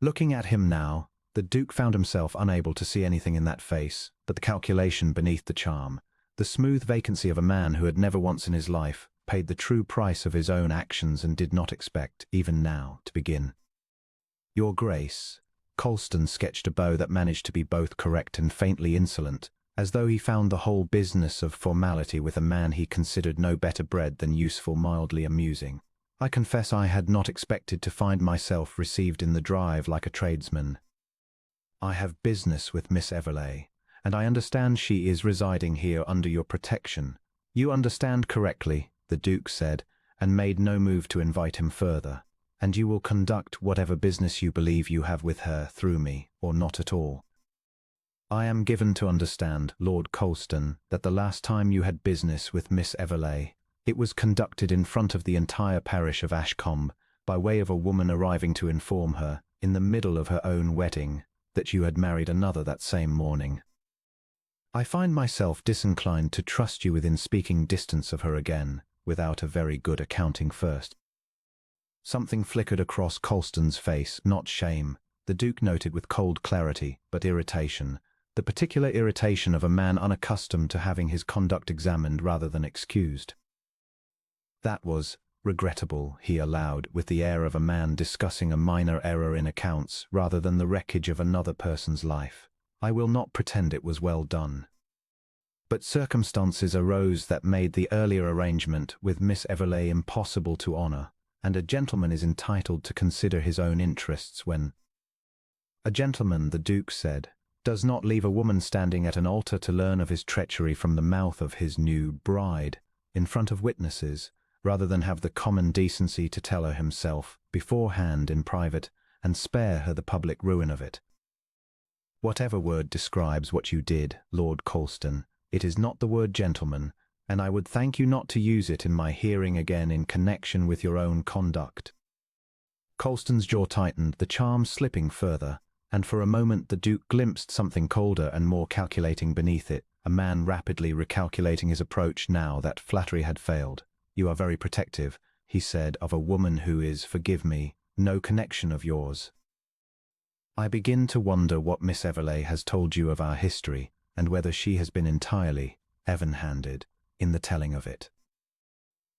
S1: Looking at him now, the Duke found himself unable to see anything in that face but the calculation beneath the charm, the smooth vacancy of a man who had never once in his life paid the true price of his own actions and did not expect, even now, to begin. "Your Grace," Colston sketched a bow that managed to be both correct and faintly insolent, as though he found the whole business of formality with a man he considered no better bred than useful mildly amusing. "I confess I had not expected to find myself received in the drive like a tradesman. I have business with Miss Everleigh, and I understand she is residing here under your protection." "You understand correctly," the Duke said, and made no move to invite him further. "And you will conduct whatever business you believe you have with her through me, or not at all." "I am given to understand, Lord Colston, that the last time you had business with Miss Everleigh, it was conducted in front of the entire parish of Ashcombe, by way of a woman arriving to inform her, in the middle of her own wedding, that you had married another that same morning. I find myself disinclined to trust you within speaking distance of her again, without a very good accounting first." Something flickered across Colston's face, not shame, the Duke noted with cold clarity, but irritation, the particular irritation of a man unaccustomed to having his conduct examined rather than excused. "That was regrettable," he allowed, with the air of a man discussing a minor error in accounts rather than the wreckage of another person's life. "I will not pretend it was well done. But circumstances arose that made the earlier arrangement with Miss Everleigh impossible to honour, and a gentleman is entitled to consider his own interests when—" "A gentleman," the Duke said, "does not leave a woman standing at an altar to learn of his treachery from the mouth of his new bride, in front of witnesses, rather than have the common decency to tell her himself, beforehand in private, and spare her the public ruin of it. Whatever word describes what you did, Lord Colston, it is not the word gentleman, and I would thank you not to use it in my hearing again in connection with your own conduct." Colston's jaw tightened, the charm slipping further, and for a moment the Duke glimpsed something colder and more calculating beneath it, a man rapidly recalculating his approach now that flattery had failed. "You are very protective," he said, "of a woman who is, forgive me, no connection of yours. I begin to wonder what Miss Everleigh has told you of our history, and whether she has been entirely even-handed in the telling of it."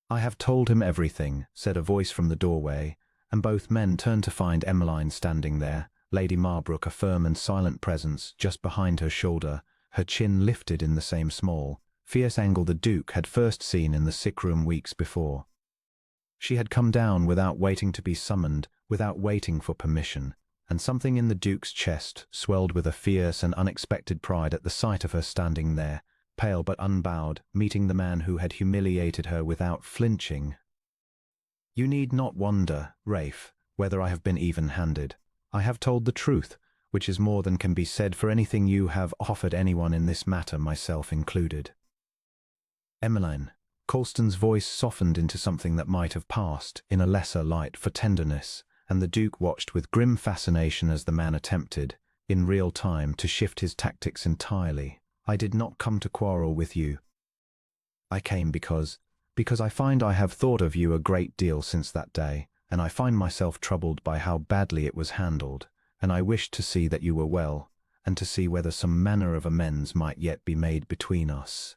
S1: "I have told him everything," said a voice from the doorway, and both men turned to find Emmeline standing there, Lady Marlbrook a firm and silent presence just behind her shoulder, her chin lifted in the same small, fierce angle the Duke had first seen in the sick-room weeks before. She had come down without waiting to be summoned, without waiting for permission, and something in the Duke's chest swelled with a fierce and unexpected pride at the sight of her standing there, pale but unbowed, meeting the man who had humiliated her without flinching. "You need not wonder, Rafe, whether I have been even-handed. I have told the truth, which is more than can be said for anything you have offered anyone in this matter, myself included." "Emmeline," Colston's voice softened into something that might have passed in a lesser light for tenderness, and the Duke watched with grim fascination as the man attempted, in real time, to shift his tactics entirely. "I did not come to quarrel with you. I came because I find I have thought of you a great deal since that day, and I find myself troubled by how badly it was handled, and I wished to see that you were well, and to see whether some manner of amends might yet be made between us."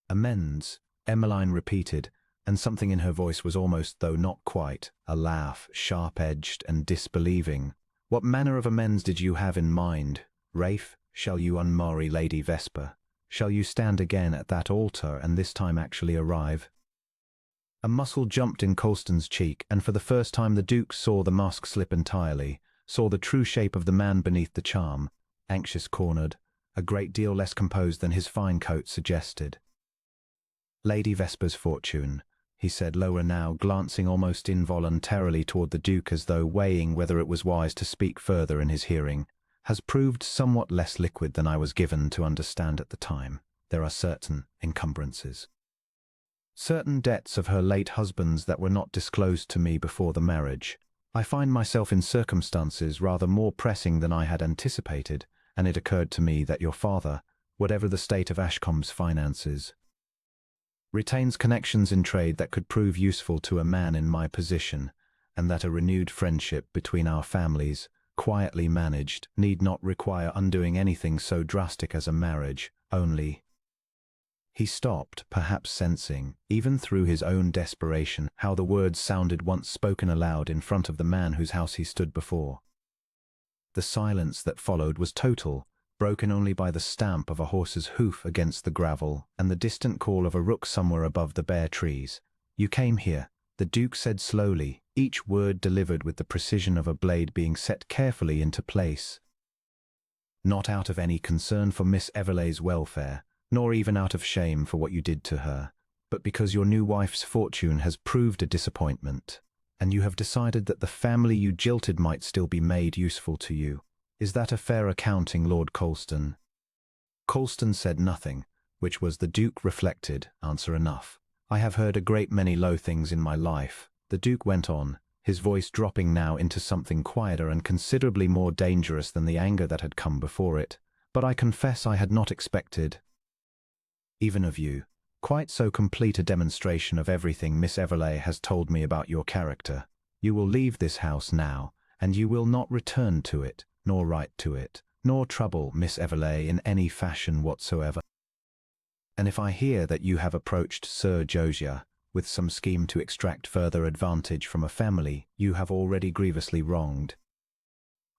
S1: "Amends," Emmeline repeated, and something in her voice was almost, though not quite, a laugh, sharp-edged and disbelieving. "What manner of amends did you have in mind, Rafe? Shall you unmarry Lady Vesper? Shall you stand again at that altar and this time actually arrive?" A muscle jumped in Colston's cheek, and for the first time the Duke saw the mask slip entirely, saw the true shape of the man beneath the charm, anxious, cornered, a great deal less composed than his fine coat suggested. "Lady Vesper's fortune," he said lower now, glancing almost involuntarily toward the Duke as though weighing whether it was wise to speak further in his hearing, "has proved somewhat less liquid than I was given to understand at the time. There are certain encumbrances. Certain debts of her late husband's that were not disclosed to me before the marriage. I find myself in circumstances rather more pressing than I had anticipated, and it occurred to me that your father, whatever the state of Ashcombe's finances, retains connections in trade that could prove useful to a man in my position, and that a renewed friendship between our families, quietly managed, need not require undoing anything so drastic as a marriage, only—" He stopped, perhaps sensing, even through his own desperation, how the words sounded once spoken aloud in front of the man whose house he stood before. The silence that followed was total, broken only by the stamp of a horse's hoof against the gravel and the distant call of a rook somewhere above the bare trees. "You came here," the Duke said slowly, each word delivered with the precision of a blade being set carefully into place. "Not out of any concern for Miss Everleigh's welfare, nor even out of shame for what you did to her, but because your new wife's fortune has proved a disappointment, and you have decided that the family you jilted might still be made useful to you. Is that a fair accounting, Lord Colston?" Colston said nothing, which was, the Duke reflected, answer enough. "I have heard a great many low things in my life," the Duke went on, his voice dropping now into something quieter and considerably more dangerous than the anger that had come before it, "but I confess I had not expected, even of you, quite so complete a demonstration of everything Miss Everleigh has told me about your character. You will leave this house now, and you will not return to it, nor write to it, nor trouble Miss Everleigh in any fashion whatsoever. And if I hear that you have approached Sir Josiah with some scheme to extract further advantage from a family you have already grievously wronged,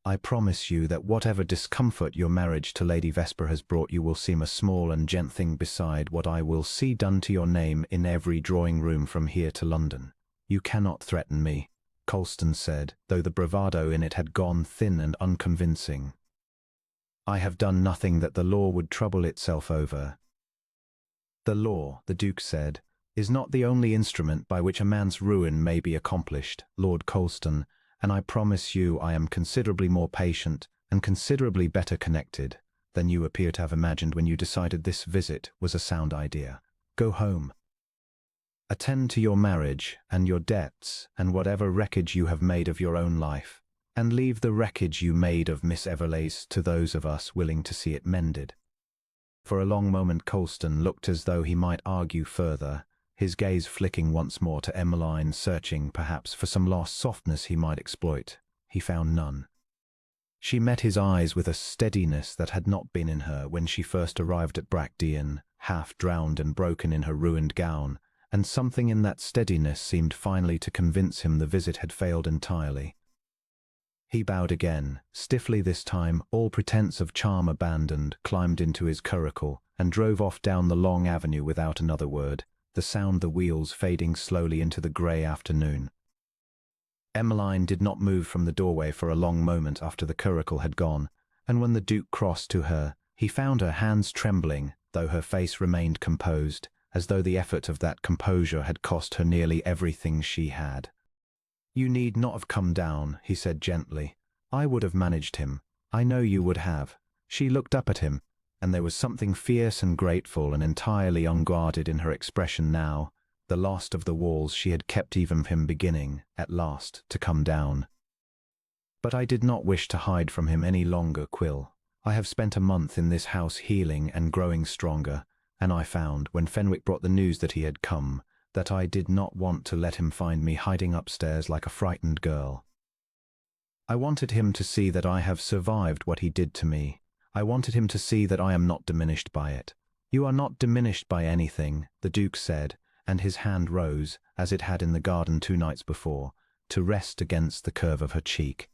S1: I promise you that whatever discomfort your marriage to Lady Vesper has brought you will seem a small and gent thing beside what I will see done to your name in every drawing-room from here to London. You cannot threaten me," Colston said, though the bravado in it had gone thin and unconvincing. "I have done nothing that the law would trouble itself over." "The law," the Duke said, "is not the only instrument by which a man's ruin may be accomplished, Lord Colston, and I promise you I am considerably more patient and considerably better connected than you appear to have imagined when you decided this visit was a sound idea. Go home. Attend to your marriage and your debts and whatever wreckage you have made of your own life, and leave the wreckage you made of Miss Everleigh's to those of us willing to see it mended." For a long moment Colston looked as though he might argue further, his gaze flicking once more to Emmeline, searching, perhaps, for some lost softness he might exploit. He found none. She met his eyes with a steadiness that had not been in her when she first arrived at Bracteon, half drowned and broken in her ruined gown, and something in that steadiness seemed finally to convince him the visit had failed entirely. He bowed again, stiffly this time, all pretense of charm abandoned, climbed into his curricle, and drove off down the long avenue without another word, the sound the wheels fading slowly into the grey afternoon. Emmeline did not move from the doorway for a long moment after the curricle had gone, and when the Duke crossed to her, he found her hands trembling, though her face remained composed, as though the effort of that composure had cost her nearly everything she had. "You need not have come down," he said gently. "I would have managed him. I know you would have." She looked up at him, and there was something fierce and grateful and entirely unguarded in her expression now, the last of the walls she had kept even from him beginning, at last, to come down. "But I did not wish to hide from him any longer, Quill. I have spent a month in this house healing and growing stronger, and I found, when Fenwick brought the news that he had come, that I did not want to let him find me hiding upstairs like a frightened girl. I wanted him to see that I have survived what he did to me. I wanted him to see that I am not diminished by it." "You are not diminished by anything," the Duke said, and his hand rose, as it had in the garden 2 nights before, to rest against the curve of her cheek.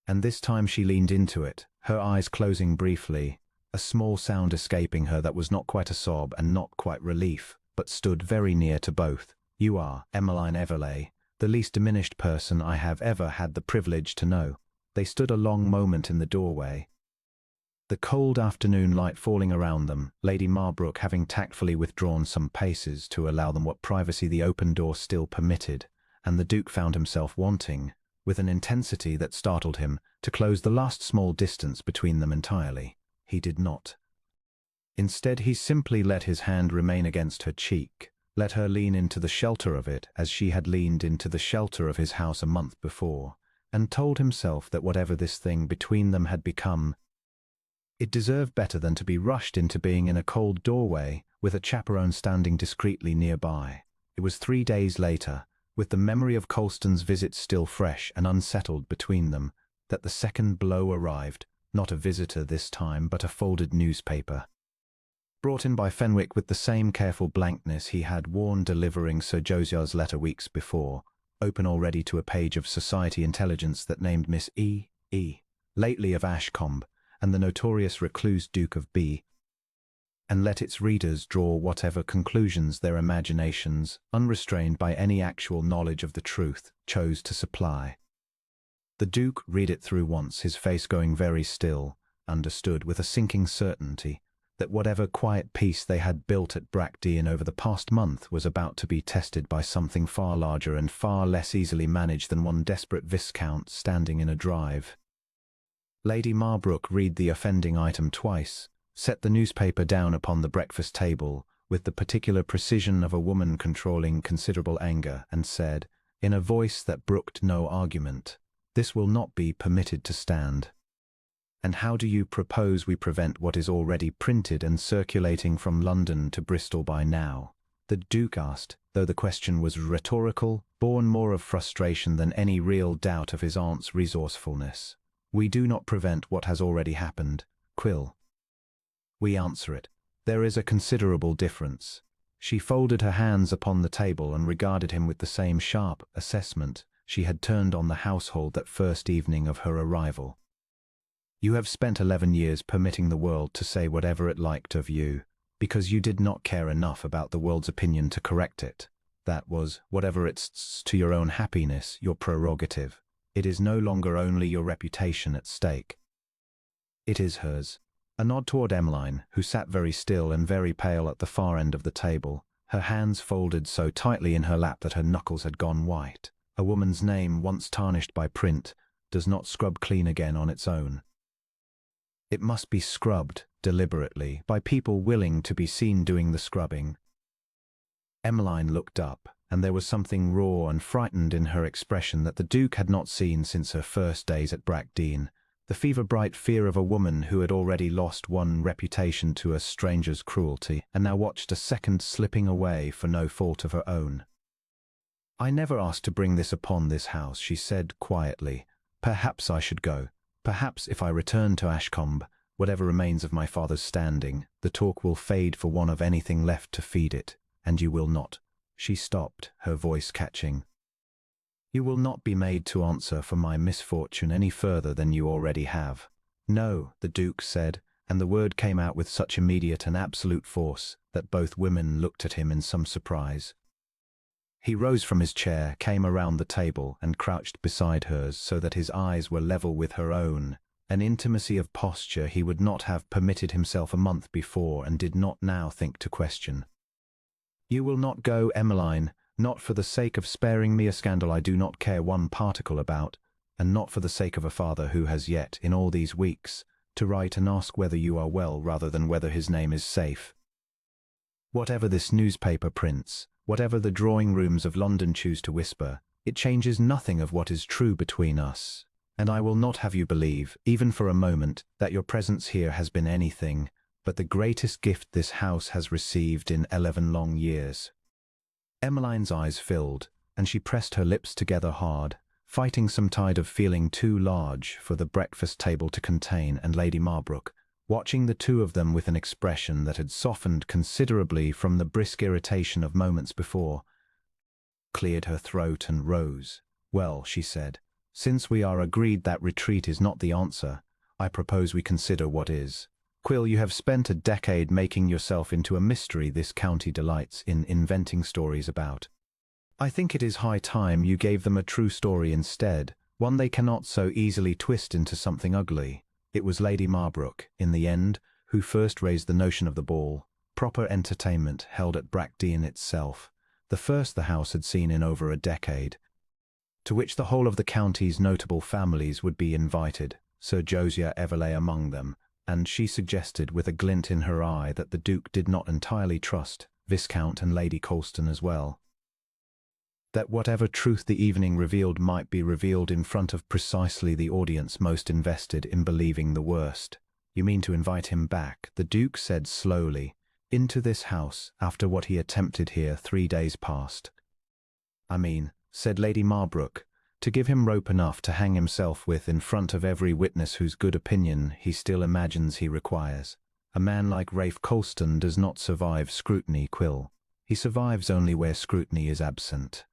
S1: And this time she leaned into it, her eyes closing briefly, a small sound escaping her that was not quite a sob and not quite relief, but stood very near to both. "You are, Emmeline Everleigh, the least diminished person I have ever had the privilege to know." They stood a long moment in the doorway, the cold afternoon light falling around them, Lady Marbrook having tactfully withdrawn some paces to allow them what privacy the open door still permitted, and the Duke found himself wanting, with an intensity that startled him, to close the last small distance between them entirely. He did not. Instead, he simply let his hand remain against her cheek, let her lean into the shelter of it as she had leaned into the shelter of his house a month before, and told himself that whatever this thing between them had become, it deserved better than to be rushed into being in a cold doorway with a chaperone standing discreetly nearby. It was 3 days later, with the memory of Colston's visit still fresh and unsettled between them, that the second blow arrived, not a visitor this time, but a folded newspaper, brought in by Fenwick with the same careful blankness he had worn delivering Sir Josiah's letter weeks before, open already to a page of society intelligence that named Miss E. lately of Ashcombe, and the notorious recluse Duke of B., and let its readers draw whatever conclusions their imaginations, unrestrained by any actual knowledge of the truth, chose to supply. The Duke read it through once, his face going very still, understood with a sinking certainty that whatever quiet peace they had built at Bracteon over the past month was about to be tested by something far larger and far less easily managed than one desperate viscount standing in a drive. Lady Marbrook read the offending item twice, set the newspaper down upon the breakfast table with the particular precision of a woman controlling considerable anger, and said, in a voice that brooked no argument, "This will not be permitted to stand." "And how do you propose we prevent what is already printed and circulating from London to Bristol by now?" the Duke asked, though the question was rhetorical, born more of frustration than any real doubt of his aunt's resourcefulness. "We do not prevent what has already happened, Quill. We answer it. There is a considerable difference." She folded her hands upon the table and regarded him with the same sharp assessment she had turned on the household that first evening of her arrival. "You have spent 11 years permitting the world to say whatever it liked of you, because you did not care enough about the world's opinion to correct it. That was, whatever it's to your own happiness, your prerogative. It is no longer only your reputation at stake. It is hers." A nod toward Emmeline, who sat very still and very pale at the far end of the table, her hands folded so tightly in her lap that her knuckles had gone white. A woman's name, once tarnished by print, does not scrub clean again on its own. It must be scrubbed, deliberately, by people willing to be seen doing the scrubbing. Emmeline looked up, and there was something raw and frightened in her expression that the Duke had not seen since her first days at Brackdean, the fever-bright fear of a woman who had already lost one reputation to a stranger's cruelty, and now watched a second slipping away for no fault of her own. "I never asked to bring this upon this house," she said quietly. "Perhaps I should go. Perhaps if I return to Ashcombe, whatever remains of my father's standing, the talk will fade for want of anything left to feed it, and you will not." She stopped, her voice catching. "You will not be made to answer for my misfortune any further than you already have." "No," the Duke said, and the word came out with such immediate and absolute force that both women looked at him in some surprise. He rose from his chair, came around the table, and crouched beside hers so that his eyes were level with her own, an intimacy of posture he would not have permitted himself a month before and did not now think to question. "You will not go, Emmeline, not for the sake of sparing me a scandal I do not care one particle about, and not for the sake of a father who has yet, in all these weeks, to write and ask whether you are well rather than whether his name is safe. Whatever this newspaper prints, whatever the drawing-rooms of London choose to whisper, it changes nothing of what is true between us, and I will not have you believe, even for a moment, that your presence here has been anything but the greatest gift this house has received in 11 long years." Emmeline's eyes filled, and she pressed her lips together hard, fighting some tide of feeling too large for the breakfast table to contain, and Lady Marbrook, watching the two of them with an expression that had softened considerably from the brisk irritation of moments before, cleared her throat and rose. "Well," she said, "since we are agreed that retreat is not the answer, I propose we consider what is. Quill, you have spent a decade making yourself into a mystery this county delights in inventing stories about. I think it is high time you gave them a true story instead, one they cannot so easily twist into something ugly." It was Lady Marbrook, in the end, who first raised the notion of the ball, proper entertainment held at Brackdean itself, the first the house had seen in over a decade, to which the whole of the county's notable families would be invited, Sir Josiah Everleigh among them, and she suggested with a glint in her eye that the Duke did not entirely trust Viscount and Lady Colston as well. That whatever truth the evening revealed might be revealed in front of precisely the audience most invested in believing the worst. "You mean to invite him back," the Duke said slowly, "into this house after what he attempted here 3 days past?" "I mean," said Lady Marbrook, "to give him rope enough to hang himself with in front of every witness whose good opinion he still imagines he requires. A man like Rafe Colston does not survive scrutiny, Quill. He survives only where scrutiny is absent.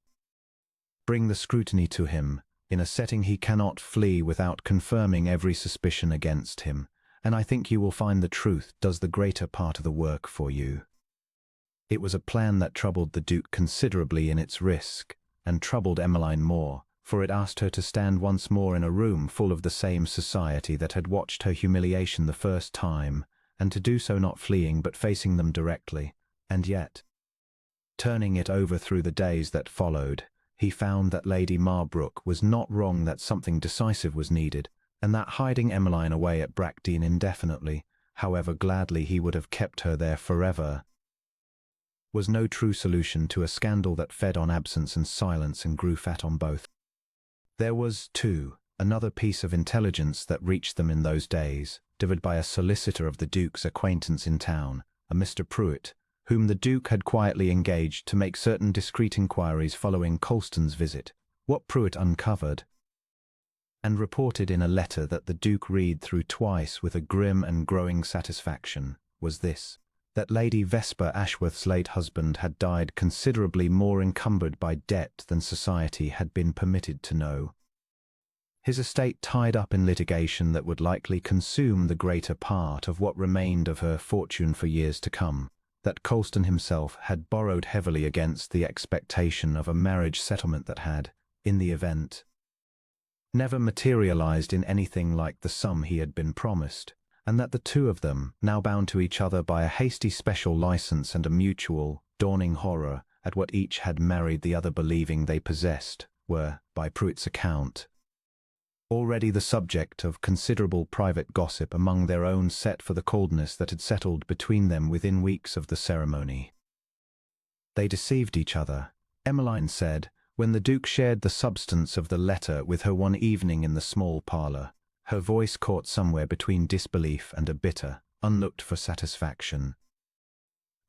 S1: Bring the scrutiny to him, in a setting he cannot flee without confirming every suspicion against him, and I think you will find the truth does the greater part of the work for you." It was a plan that troubled the Duke considerably in its risk, and troubled Emmeline more, for it asked her to stand once more in a room full of the same society that had watched her humiliation the first time, and to do so not fleeing but facing them directly. And yet, turning it over through the days that followed, he found that Lady Marbrook was not wrong, that something decisive was needed, and that hiding Emmeline away at Brackdean indefinitely, however gladly he would have kept her there forever, was no true solution to a scandal that fed on absence and silence and grew fat on both. There was, too, another piece of intelligence that reached them in those days, delivered by a solicitor of the Duke's acquaintance in town, a Mr. Pruitt, whom the Duke had quietly engaged to make certain discreet inquiries following Colston's visit. What Pruitt uncovered, and reported in a letter that the Duke read through twice with a grim and growing satisfaction, was this: that Lady Vesper Ashworth's late husband had died considerably more encumbered by debt than society had been permitted to know. His estate tied up in litigation that would likely consume the greater part of what remained of her fortune for years to come. That Colston himself had borrowed heavily against the expectation of a marriage settlement that had, in the event, never materialized in anything like the sum he had been promised, and that the two of them, now bound to each other by a hasty special license and a mutual, dawning horror at what each had married the other believing they possessed, were, by Pruitt's account, already the subject of considerable private gossip among their own set for the coldness that had settled between them within weeks of the ceremony. They deceived each other, Emmeline said, when the Duke shared the substance of the letter with her one evening in the small parlour. Her voice caught somewhere between disbelief and a bitter, unlooked-for satisfaction.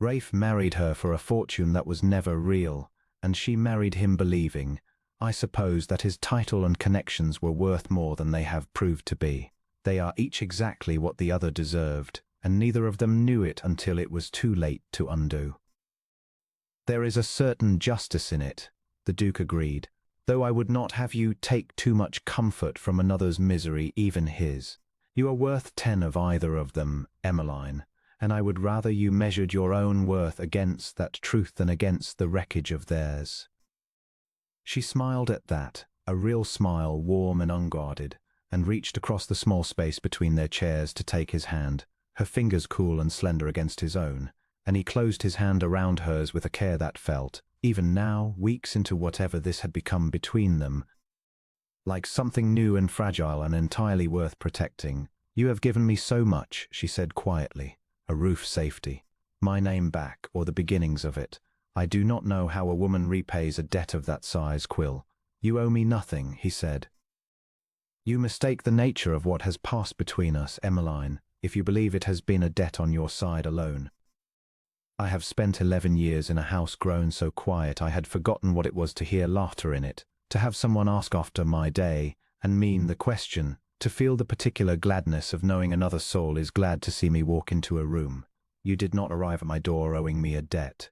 S1: Rafe married her for a fortune that was never real, and she married him believing, I suppose, that his title and connections were worth more than they have proved to be. They are each exactly what the other deserved, and neither of them knew it until it was too late to undo. There is a certain justice in it, the Duke agreed, though I would not have you take too much comfort from another's misery, even his. You are worth 10 of either of them, Emmeline, and I would rather you measured your own worth against that truth than against the wreckage of theirs. She smiled at that, a real smile, warm and unguarded, and reached across the small space between their chairs to take his hand, her fingers cool and slender against his own, and he closed his hand around hers with a care that felt, even now, weeks into whatever this had become between them, like something new and fragile and entirely worth protecting. You have given me so much, she said quietly. A roof, safety, my name back, or the beginnings of it. I do not know how a woman repays a debt of that size, Quill. You owe me nothing, he said. You mistake the nature of what has passed between us, Emmeline, if you believe it has been a debt on your side alone. I have spent 11 years in a house grown so quiet I had forgotten what it was to hear laughter in it, to have someone ask after my day, and mean the question, to feel the particular gladness of knowing another soul is glad to see me walk into a room. You did not arrive at my door owing me a debt.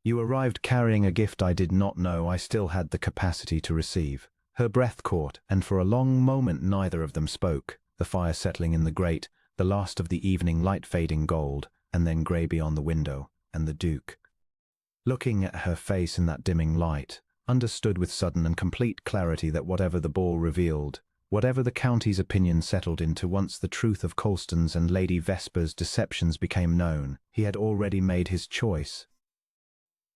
S1: You arrived carrying a gift I did not know I still had the capacity to receive. Her breath caught, and for a long moment neither of them spoke, the fire settling in the grate, the last of the evening light fading gold, and then grey beyond the window, and the Duke, looking at her face in that dimming light, understood with sudden and complete clarity that whatever the ball revealed, whatever the county's opinion settled into once the truth of Colston's and Lady Vesper's deceptions became known, he had already made his choice.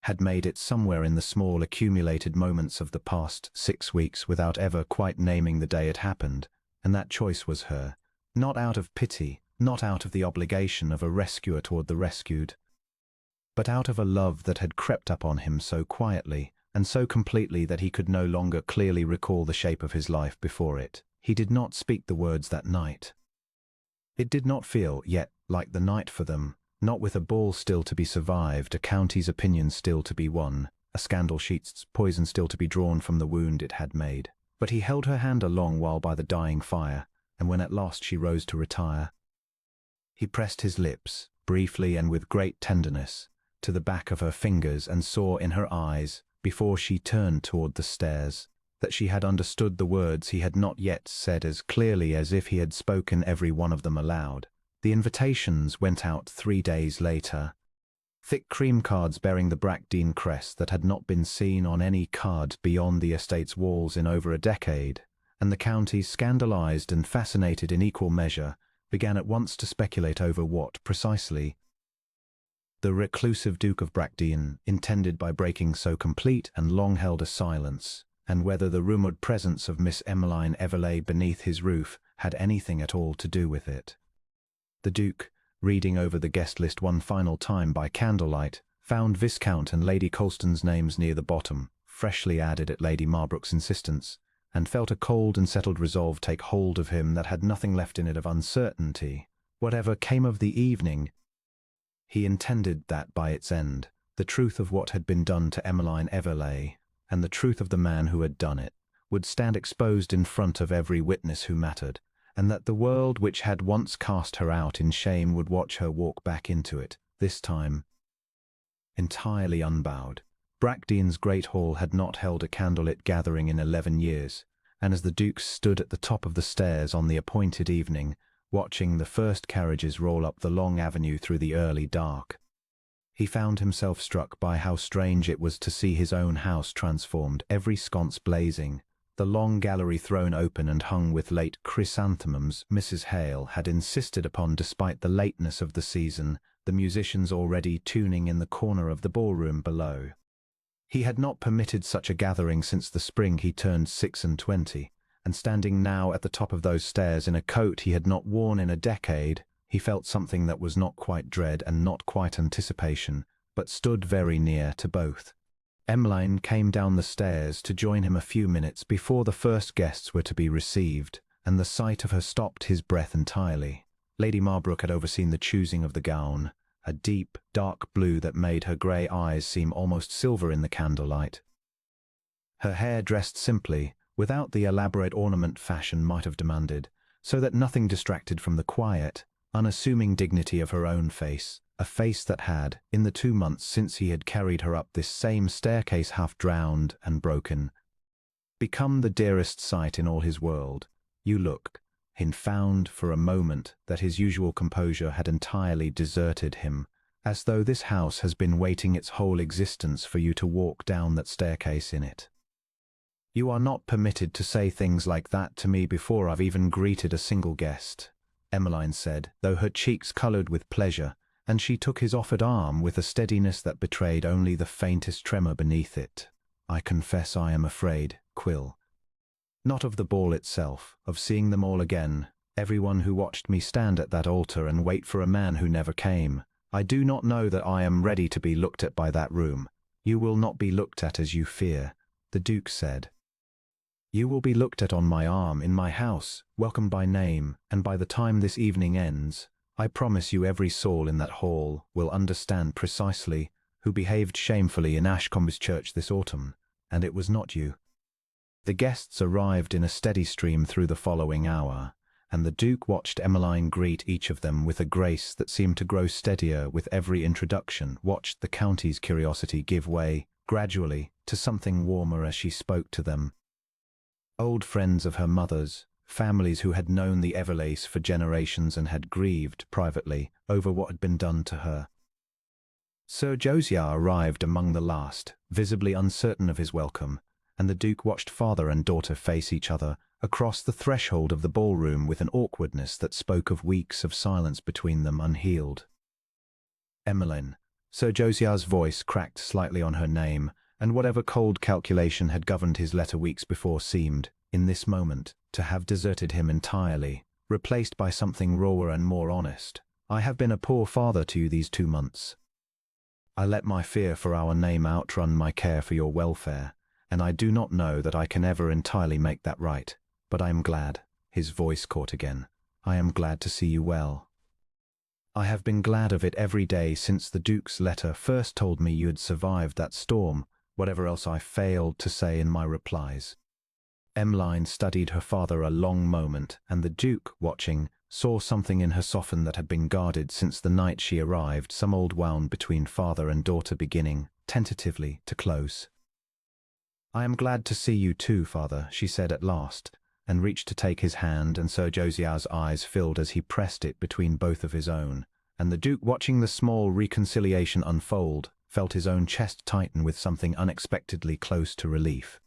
S1: Had made it somewhere in the small accumulated moments of the past 6 weeks without ever quite naming the day it happened, and that choice was her, not out of pity, not out of the obligation of a rescuer toward the rescued, but out of a love that had crept up on him so quietly and so completely that he could no longer clearly recall the shape of his life before it. He did not speak the words that night. It did not feel, yet, like the night for them, not with a ball still to be survived, a county's opinion still to be won, a scandal sheet's poison still to be drawn from the wound it had made. But he held her hand a long while by the dying fire, and when at last she rose to retire, he pressed his lips, briefly and with great tenderness, to the back of her fingers and saw in her eyes, before she turned toward the stairs, that she had understood the words he had not yet said as clearly as if he had spoken every one of them aloud. The invitations went out 3 days later. Thick cream cards bearing the Bridgerton crest that had not been seen on any card beyond the estate's walls in over a decade, and the county, scandalized and fascinated in equal measure, began at once to speculate over what, precisely, the reclusive Duke of Bridgerton intended by breaking so complete and long-held a silence, and whether the rumoured presence of Miss Emmeline Everleigh beneath his roof had anything at all to do with it. The Duke, reading over the guest list one final time by candlelight, found Viscount and Lady Colston's names near the bottom, freshly added at Lady Marlborough's insistence, and felt a cold and settled resolve take hold of him that had nothing left in it of uncertainty. Whatever came of the evening, he intended that by its end, the truth of what had been done to Emmeline Everleigh, and the truth of the man who had done it, would stand exposed in front of every witness who mattered, and that the world which had once cast her out in shame would watch her walk back into it, this time entirely unbowed. Bridgerton's great hall had not held a candlelit gathering in 11 years, and as the Duke stood at the top of the stairs on the appointed evening, watching the first carriages roll up the long avenue through the early dark, he found himself struck by how strange it was to see his own house transformed, every sconce blazing, the long gallery thrown open and hung with late chrysanthemums Mrs. Hale had insisted upon despite the lateness of the season, the musicians already tuning in the corner of the ballroom below. He had not permitted such a gathering since the spring he turned 26, and standing now at the top of those stairs in a coat he had not worn in a decade, he felt something that was not quite dread and not quite anticipation, but stood very near to both. Emmeline came down the stairs to join him a few minutes before the first guests were to be received, and the sight of her stopped his breath entirely. Lady Marlborough had overseen the choosing of the gown, a deep, dark blue that made her grey eyes seem almost silver in the candlelight. Her hair dressed simply, without the elaborate ornament fashion might have demanded, so that nothing distracted from the quiet, unassuming dignity of her own face, a face that had, in the 2 months since he had carried her up this same staircase half drowned and broken, become the dearest sight in all his world. You look, he found for a moment that his usual composure had entirely deserted him, as though this house has been waiting its whole existence for you to walk down that staircase in it. You are not permitted to say things like that to me before I've even greeted a single guest, Emmeline said, though her cheeks coloured with pleasure, and she took his offered arm with a steadiness that betrayed only the faintest tremor beneath it. I confess I am afraid, Quill. Not of the ball itself, of seeing them all again, everyone who watched me stand at that altar and wait for a man who never came. I do not know that I am ready to be looked at by that room. You will not be looked at as you fear, the Duke said. You will be looked at on my arm in my house, welcomed by name, and by the time this evening ends, I promise you every soul in that hall will understand precisely who behaved shamefully in Ashcombe's church this autumn, and it was not you. The guests arrived in a steady stream through the following hour, and the Duke watched Emmeline greet each of them with a grace that seemed to grow steadier with every introduction, watched the county's curiosity give way, gradually, to something warmer as she spoke to them. Old friends of her mother's, families who had known the Everleighs for generations and had grieved, privately, over what had been done to her. Sir Josiah arrived among the last, visibly uncertain of his welcome, and the Duke watched father and daughter face each other across the threshold of the ballroom with an awkwardness that spoke of weeks of silence between them unhealed. Emmeline. Sir Josiah's voice cracked slightly on her name, and whatever cold calculation had governed his letter weeks before seemed, in this moment, to have deserted him entirely, replaced by something rawer and more honest. I have been a poor father to you these 2 months. I let my fear for our name outrun my care for your welfare, and I do not know that I can ever entirely make that right, but I am glad. His voice caught again. I am glad to see you well. I have been glad of it every day since the Duke's letter first told me you had survived that storm, whatever else I failed to say in my replies. Emmeline studied her father a long moment, and the Duke, watching, saw something in her soften that had been guarded since the night she arrived, some old wound between father and daughter beginning, tentatively, to close. I am glad to see you too, father, she said at last, and reached to take his hand, and Sir Josiah's eyes filled as he pressed it between both of his own, and the Duke, watching the small reconciliation unfold, felt his own chest tighten with something unexpectedly close to relief.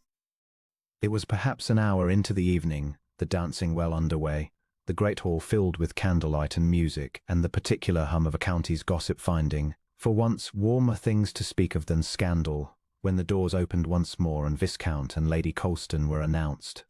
S1: It was perhaps an hour into the evening, the dancing well underway, the great hall filled with candlelight and music, and the particular hum of a county's gossip finding, for once, warmer things to speak of than scandal, when the doors opened once more and Viscount and Lady Colston were announced.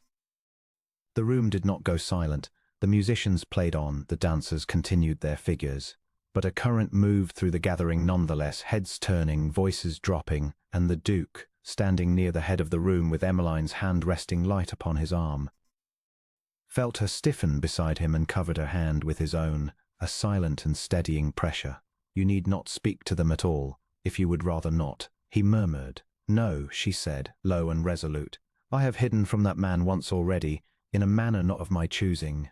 S1: The room did not go silent. The musicians played on, the dancers continued their figures. But a current moved through the gathering nonetheless, heads turning, voices dropping, and the Duke, standing near the head of the room with Emmeline's hand resting light upon his arm, felt her stiffen beside him and covered her hand with his own, a silent and steadying pressure. You need not speak to them at all, if you would rather not, he murmured. No, she said, low and resolute. I have hidden from that man once already, in a manner not of my choosing.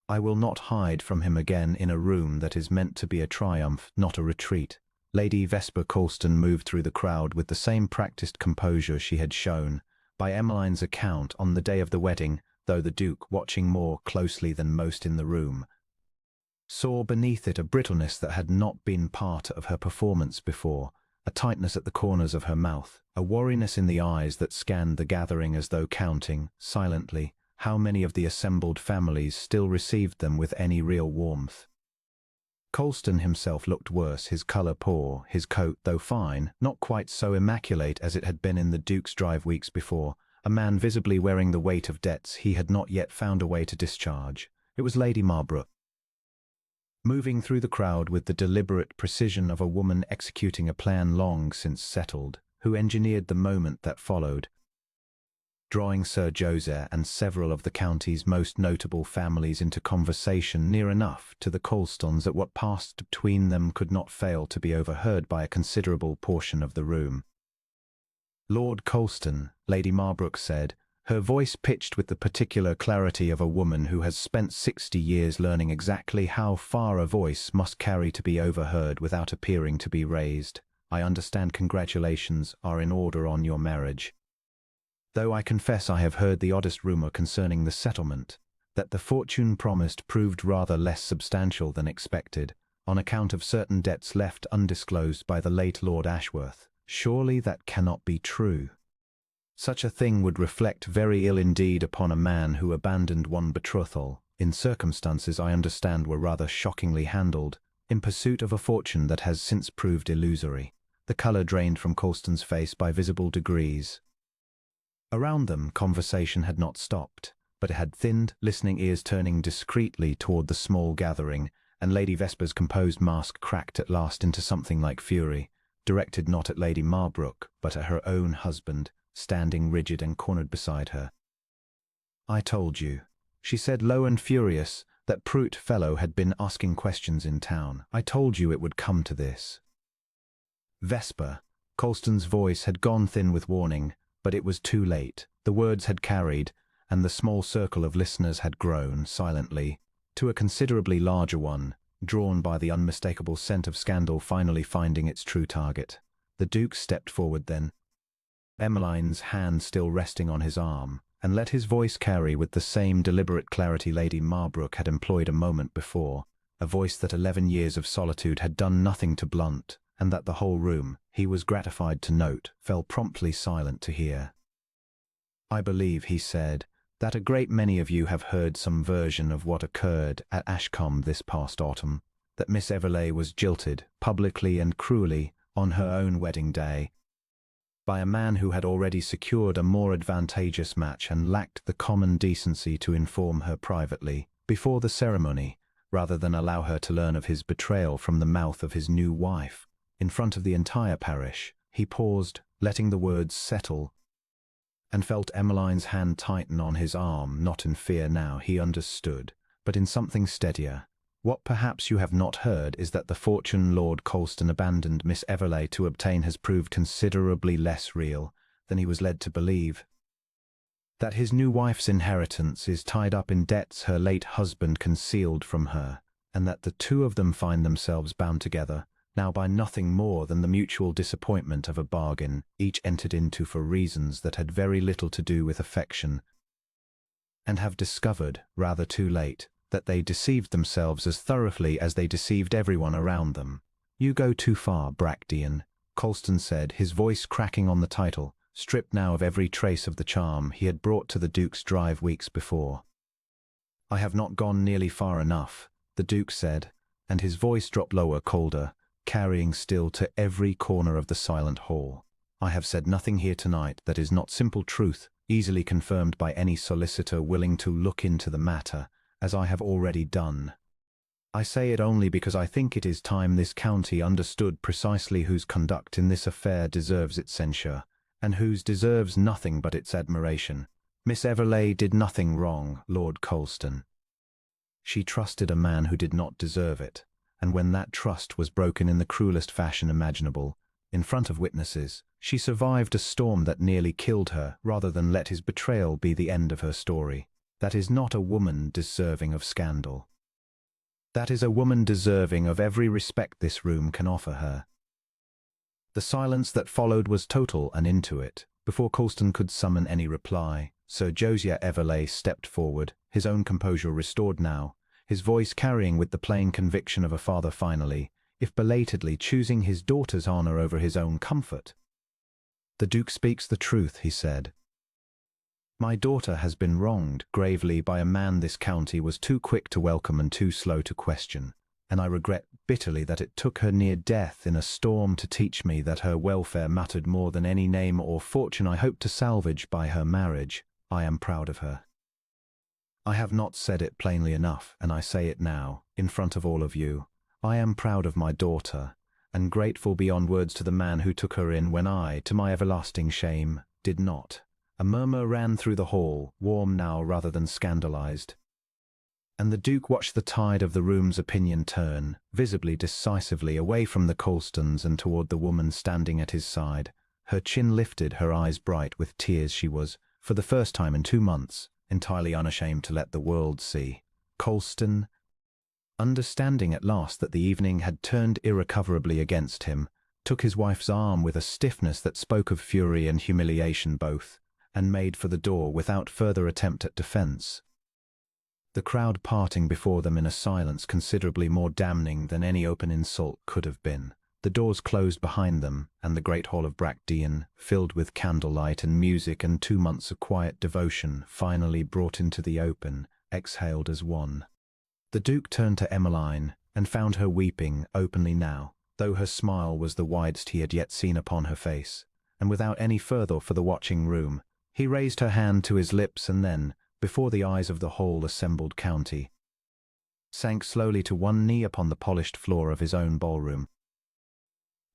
S1: I will not hide from him again in a room that is meant to be a triumph, not a retreat. Lady Vesper Colston moved through the crowd with the same practised composure she had shown, by Emmeline's account, on the day of the wedding, though the Duke, watching more closely than most in the room, saw beneath it a brittleness that had not been part of her performance before, a tightness at the corners of her mouth, a wariness in the eyes that scanned the gathering as though counting, silently, how many of the assembled families still received them with any real warmth. Colston himself looked worse, his colour poor, his coat, though fine, not quite so immaculate as it had been in the Duke's drive weeks before, a man visibly wearing the weight of debts he had not yet found a way to discharge. It was Lady Marlborough, moving through the crowd with the deliberate precision of a woman executing a plan long since settled, who engineered the moment that followed, drawing Sir Joseph and several of the county's most notable families into conversation near enough to the Colstons that what passed between them could not fail to be overheard by a considerable portion of the room. "Lord Colston," Lady Marlborough said, her voice pitched with the particular clarity of a woman who has spent 60 years learning exactly how far a voice must carry to be overheard without appearing to be raised. "I understand congratulations are in order on your marriage. Though I confess I have heard the oddest rumour concerning the settlement, that the fortune promised proved rather less substantial than expected, on account of certain debts left undisclosed by the late Lord Ashworth. Surely that cannot be true. Such a thing would reflect very ill indeed upon a man who abandoned one betrothal, in circumstances I understand were rather shockingly handled, in pursuit of a fortune that has since proved illusory." The colour drained from Colston's face by visible degrees. Around them, conversation had not stopped, but it had thinned, listening ears turning discreetly toward the small gathering, and Lady Vesper's composed mask cracked at last into something like fury, directed not at Lady Marlborough, but at her own husband, standing rigid and cornered beside her. "I told you," she said, low and furious, "that Prute fellow had been asking questions in town. I told you it would come to this." "Vesper," Colston's voice had gone thin with warning, but it was too late. The words had carried, and the small circle of listeners had grown, silently, to a considerably larger one, drawn by the unmistakable scent of scandal finally finding its true target. The Duke stepped forward then, Emmeline's hand still resting on his arm, and let his voice carry with the same deliberate clarity Lady Marlborough had employed a moment before, a voice that 11 years of solitude had done nothing to blunt, and that the whole room, he was gratified to note, fell promptly silent to hear. "I believe," he said, "that a great many of you have heard some version of what occurred at Ashcombe this past autumn, that Miss Everleigh was jilted, publicly and cruelly, on her own wedding day, by a man who had already secured a more advantageous match and lacked the common decency to inform her privately, before the ceremony, rather than allow her to learn of his betrayal from the mouth of his new wife, in front of the entire parish." He paused, letting the words settle, and felt Emmeline's hand tighten on his arm, not in fear now, he understood, but in something steadier. "What perhaps you have not heard is that the fortune Lord Colston abandoned Miss Everleigh to obtain has proved considerably less real than he was led to believe. That his new wife's inheritance is tied up in debts her late husband concealed from her, and that the two of them find themselves bound together, now by nothing more than the mutual disappointment of a bargain, each entered into for reasons that had very little to do with affection, and have discovered, rather too late, that they deceived themselves as thoroughly as they deceived everyone around them." "You go too far, Bracteon," Colston said, his voice cracking on the title, stripped now of every trace of the charm he had brought to the Duke's drive weeks before. "I have not gone nearly far enough," the Duke said, and his voice dropped lower, colder, carrying still to every corner of the silent hall. "I have said nothing here tonight that is not simple truth, easily confirmed by any solicitor willing to look into the matter, as I have already done. I say it only because I think it is time this county understood precisely whose conduct in this affair deserves its censure, and whose deserves nothing but its admiration. Miss Everleigh did nothing wrong, Lord Colston. She trusted a man who did not deserve it, and when that trust was broken in the cruelest fashion imaginable, in front of witnesses, she survived a storm that nearly killed her rather than let his betrayal be the end of her story. That is not a woman deserving of scandal. That is a woman deserving of every respect this room can offer her." The silence that followed was total and into it. Before Colston could summon any reply, Sir Josiah Everleigh stepped forward, his own composure restored now, his voice carrying with the plain conviction of a father finally, if belatedly, choosing his daughter's honour over his own comfort. "The Duke speaks the truth," he said. "My daughter has been wronged gravely by a man this county was too quick to welcome and too slow to question, and I regret bitterly that it took her near death in a storm to teach me that her welfare mattered more than any name or fortune I hoped to salvage by her marriage. I am proud of her. I have not said it plainly enough, and I say it now, in front of all of you. I am proud of my daughter, and grateful beyond words to the man who took her in when I, to my everlasting shame, did not. A murmur ran through the hall, warm now rather than scandalized. And the Duke watched the tide of the room's opinion turn, visibly decisively, away from the Colstons and toward the woman standing at his side. Her chin lifted, her eyes bright with tears. She was, for the first time in 2 months, entirely unashamed to let the world see. Colston, understanding at last that the evening had turned irrecoverably against him, took his wife's arm with a stiffness that spoke of fury and humiliation both, and made for the door without further attempt at defense. The crowd parting before them in a silence considerably more damning than any open insult could have been. The doors closed behind them, and the great hall of Bridgerton, filled with candlelight and music and 2 months of quiet devotion, finally brought into the open, exhaled as one. The Duke turned to Emmeline, and found her weeping openly now, though her smile was the widest he had yet seen upon her face, and without any further for the watching room, he raised her hand to his lips and then, before the eyes of the whole assembled county, sank slowly to one knee upon the polished floor of his own ballroom.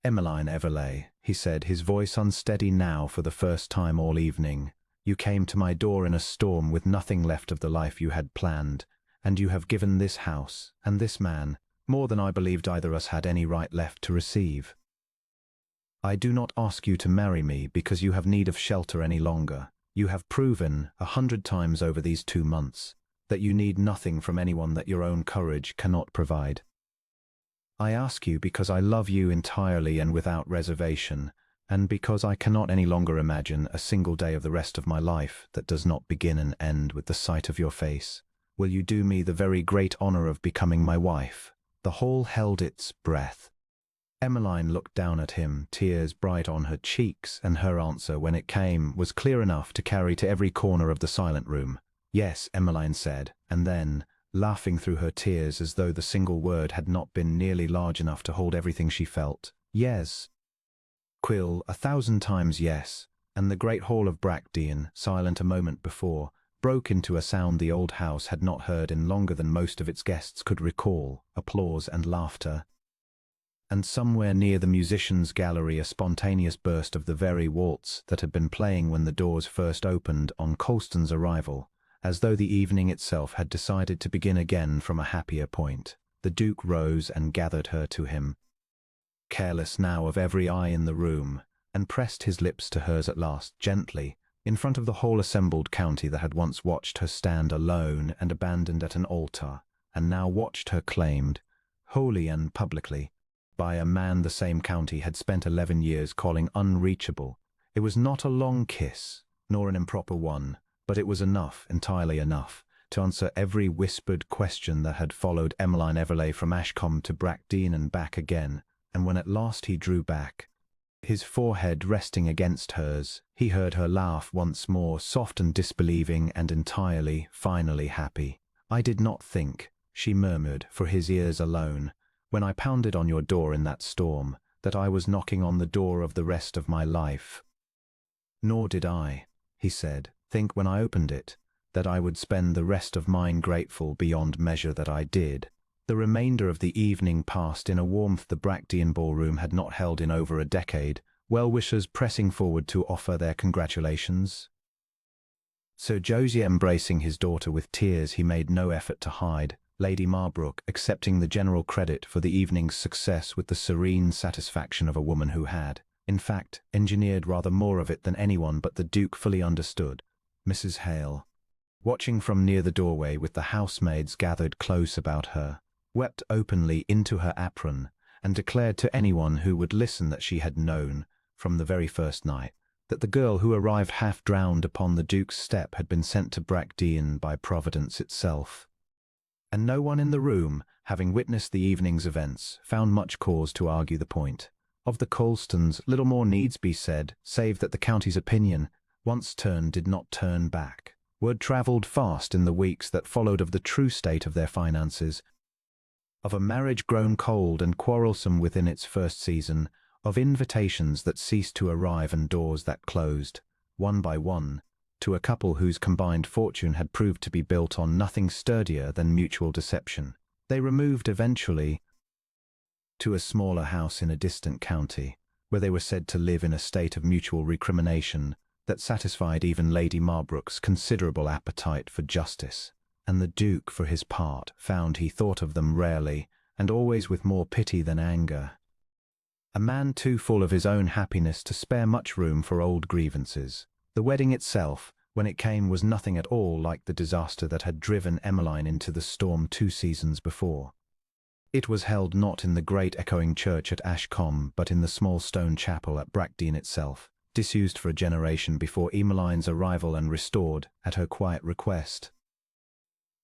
S1: "Emmeline Everleigh," he said, his voice unsteady now for the first time all evening, "you came to my door in a storm with nothing left of the life you had planned, and you have given this house, and this man, more than I believed either us had any right left to receive. I do not ask you to marry me because you have need of shelter any longer. You have proven 100 times over these 2 months that you need nothing from anyone that your own courage cannot provide. I ask you because I love you entirely and without reservation, and because I cannot any longer imagine a single day of the rest of my life that does not begin and end with the sight of your face. Will you do me the very great honor of becoming my wife?" The hall held its breath. Emmeline looked down at him, tears bright on her cheeks, and her answer, when it came, was clear enough to carry to every corner of the silent room. "Yes," Emmeline said, and then, laughing through her tears as though the single word had not been nearly large enough to hold everything she felt, "Yes, Quill, 1,000 times yes," and the great hall of Bridgerton, silent a moment before, broke into a sound the old house had not heard in longer than most of its guests could recall, applause and laughter. And somewhere near the musicians' gallery a spontaneous burst of the very waltz that had been playing when the doors first opened on Colston's arrival, as though the evening itself had decided to begin again from a happier point. The Duke rose and gathered her to him, careless now of every eye in the room, and pressed his lips to hers at last, gently, in front of the whole assembled county that had once watched her stand alone and abandoned at an altar, and now watched her claimed, wholly and publicly, by a man the same county had spent 11 years calling unreachable. It was not a long kiss, nor an improper one, but it was enough, entirely enough, to answer every whispered question that had followed Emmeline Everleigh from Ashcombe to Bridgerton and back again, and when at last he drew back, his forehead resting against hers, he heard her laugh once more, soft and disbelieving and entirely, finally happy. "I did not think," she murmured, for his ears alone, "when I pounded on your door in that storm, that I was knocking on the door of the rest of my life. Nor did I," he said, "think when I opened it, that I would spend the rest of mine grateful beyond measure that I did." The remainder of the evening passed in a warmth the Bridgerton ballroom had not held in over a decade, well-wishers pressing forward to offer their congratulations. Sir Josiah embracing his daughter with tears he made no effort to hide, Lady Marbrook accepting the general credit for the evening's success with the serene satisfaction of a woman who had, in fact, engineered rather more of it than anyone but the Duke fully understood. Mrs. Hale, watching from near the doorway with the housemaids gathered close about her, wept openly into her apron, and declared to anyone who would listen that she had known, from the very first night, that the girl who arrived half-drowned upon the Duke's step had been sent to Bridgerton by Providence itself. And no one in the room, having witnessed the evening's events, found much cause to argue the point. Of the Colstons, little more needs be said, save that the county's opinion, once turned, did not turn back. Word travelled fast in the weeks that followed of the true state of their finances, of a marriage grown cold and quarrelsome within its first season, of invitations that ceased to arrive and doors that closed, one by one, to a couple whose combined fortune had proved to be built on nothing sturdier than mutual deception. They removed eventually, to a smaller house in a distant county, where they were said to live in a state of mutual recrimination that satisfied even Lady Marbrooke's considerable appetite for justice. And the Duke, for his part, found he thought of them rarely, and always with more pity than anger. A man too full of his own happiness to spare much room for old grievances. The wedding itself, when it came, was nothing at all like the disaster that had driven Emmeline into the storm 2 seasons before. It was held not in the great echoing church at Ashcombe, but in the small stone chapel at Brackdean itself, disused for a generation before Emmeline's arrival and restored at her quiet request.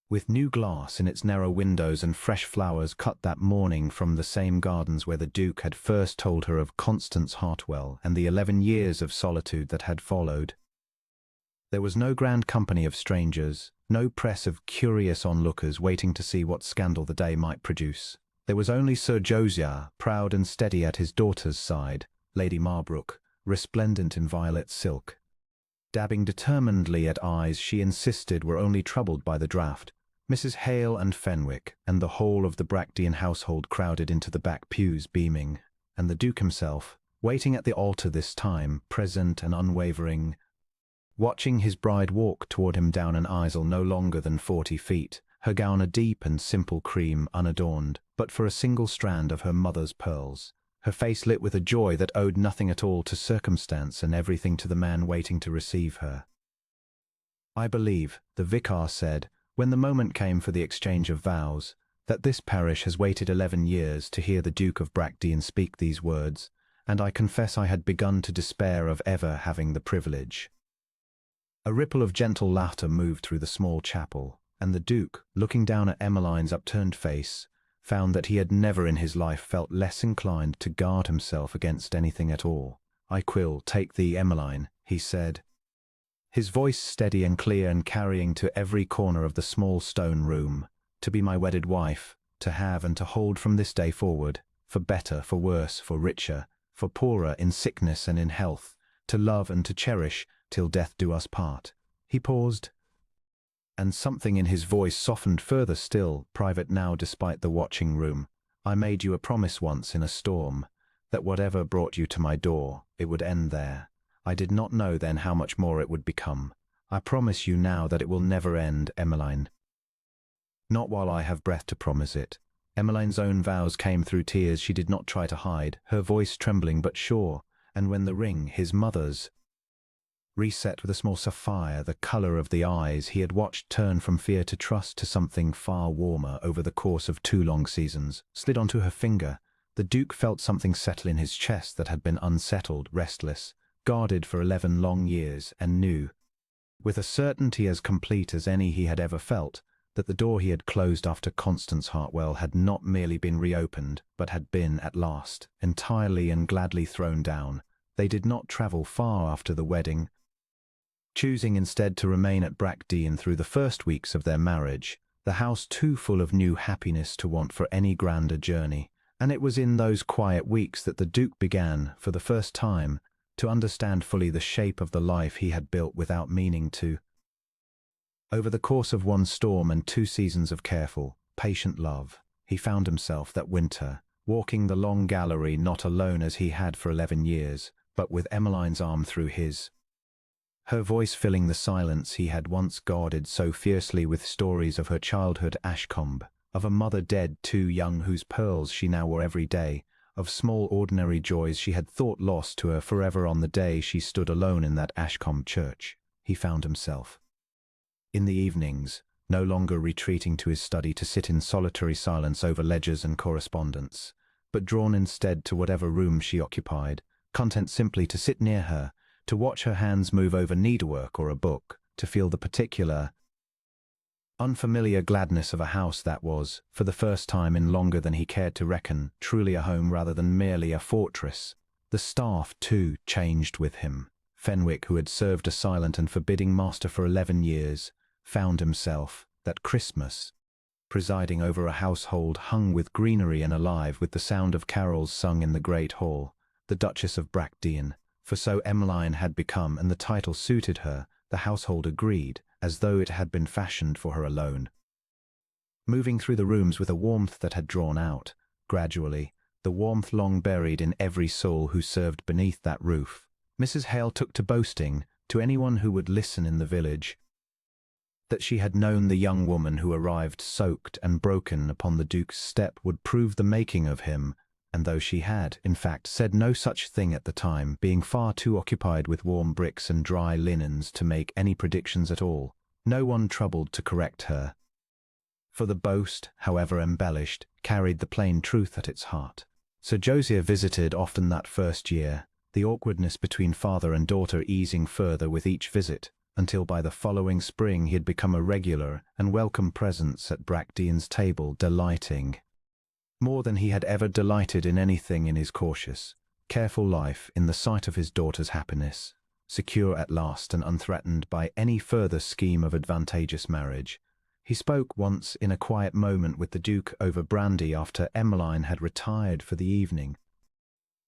S1: With new glass in its narrow windows and fresh flowers cut that morning from the same gardens where the Duke had first told her of Constance Hartwell and the 11 years of solitude that had followed. There was no grand company of strangers, no press of curious onlookers waiting to see what scandal the day might produce. There was only Sir Josiah, proud and steady at his daughter's side, Lady Marbrooke, resplendent in violet silk. Dabbing determinedly at eyes she insisted were only troubled by the draught, Mrs. Hale and Fenwick and the whole of the Brackdean household crowded into the back pews beaming, and the Duke himself, waiting at the altar this time, present and unwavering, watching his bride walk toward him down an aisle no longer than 40 feet, her gown a deep and simple cream, unadorned, but for a single strand of her mother's pearls, her face lit with a joy that owed nothing at all to circumstance and everything to the man waiting to receive her. I believe, the vicar said, when the moment came for the exchange of vows, that this parish has waited 11 years to hear the Duke of Brackdean speak these words, and I confess I had begun to despair of ever having the privilege. A ripple of gentle laughter moved through the small chapel, and the Duke, looking down at Emmeline's upturned face, found that he had never in his life felt less inclined to guard himself against anything at all. "I will take thee, Emmeline," he said, his voice steady and clear and carrying to every corner of the small stone room, "to be my wedded wife, to have and to hold from this day forward, for better, for worse, for richer, for poorer, in sickness and in health, to love and to cherish, till death do us part." He paused, and something in his voice softened further still, private now despite the watching room. "I made you a promise once in a storm, that whatever brought you to my door, it would end there. I did not know then how much more it would become. I promise you now that it will never end, Emmeline. Not while I have breath to promise it." Emmeline's own vows came through tears she did not try to hide, her voice trembling but sure, and when the ring, his mother's, reset with a small sapphire, the colour of the eyes he had watched turn from fear to trust to something far warmer over the course of 2 long seasons, slid onto her finger, the Duke felt something settle in his chest that had been unsettled, restless, guarded for 11 long years, and knew, with a certainty as complete as any he had ever felt, that the door he had closed after Constance Hartwell had not merely been reopened, but had been, at last, entirely and gladly thrown down. They did not travel far after the wedding, choosing instead to remain at Brackdean through the first weeks of their marriage, the house too full of new happiness to want for any grander journey, and it was in those quiet weeks that the Duke began, for the first time, to understand fully the shape of the life he had built without meaning to. Over the course of 1 storm and 2 seasons of careful, patient love, he found himself that winter, walking the long gallery not alone as he had for 11 years, but with Emmeline's arm through his, her voice filling the silence he had once guarded so fiercely with stories of her childhood Ashcombe, of a mother dead too young whose pearls she now wore every day, of small ordinary joys she had thought lost to her forever on the day she stood alone in that Ashcombe church. He found himself, in the evenings, no longer retreating to his study to sit in solitary silence over ledgers and correspondence, but drawn instead to whatever room she occupied, content simply to sit near her, to watch her hands move over needlework or a book, to feel the particular, unfamiliar gladness of a house that was, for the first time in longer than he cared to reckon, truly a home rather than merely a fortress. The staff, too, changed with him. Fenwick, who had served a silent and forbidding master for 11 years, found himself, that Christmas, presiding over a household hung with greenery and alive with the sound of carols sung in the great hall, the Duchess of Brackdean, for so Emmeline had become, and the title suited her, the household agreed, as though it had been fashioned for her alone. Moving through the rooms with a warmth that had drawn out, gradually, the warmth long buried in every soul who served beneath that roof. Mrs. Hale took to boasting, to anyone who would listen in the village, that she had known the young woman who arrived soaked and broken upon the Duke's step would prove the making of him, and though she had, in fact, said no such thing at the time, being far too occupied with warm bricks and dry linens to make any predictions at all, no one troubled to correct her. For the boast, however embellished, carried the plain truth at its heart. Sir Josiah visited often that first year, the awkwardness between father and daughter easing further with each visit, until by the following spring he had become a regular and welcome presence at Brackdean's table, delighting more than he had ever delighted in anything in his cautious, careful life in the sight of his daughter's happiness, secure at last and unthreatened by any further scheme of advantageous marriage. He spoke once in a quiet moment with the Duke over brandy after Emmeline had retired for the evening,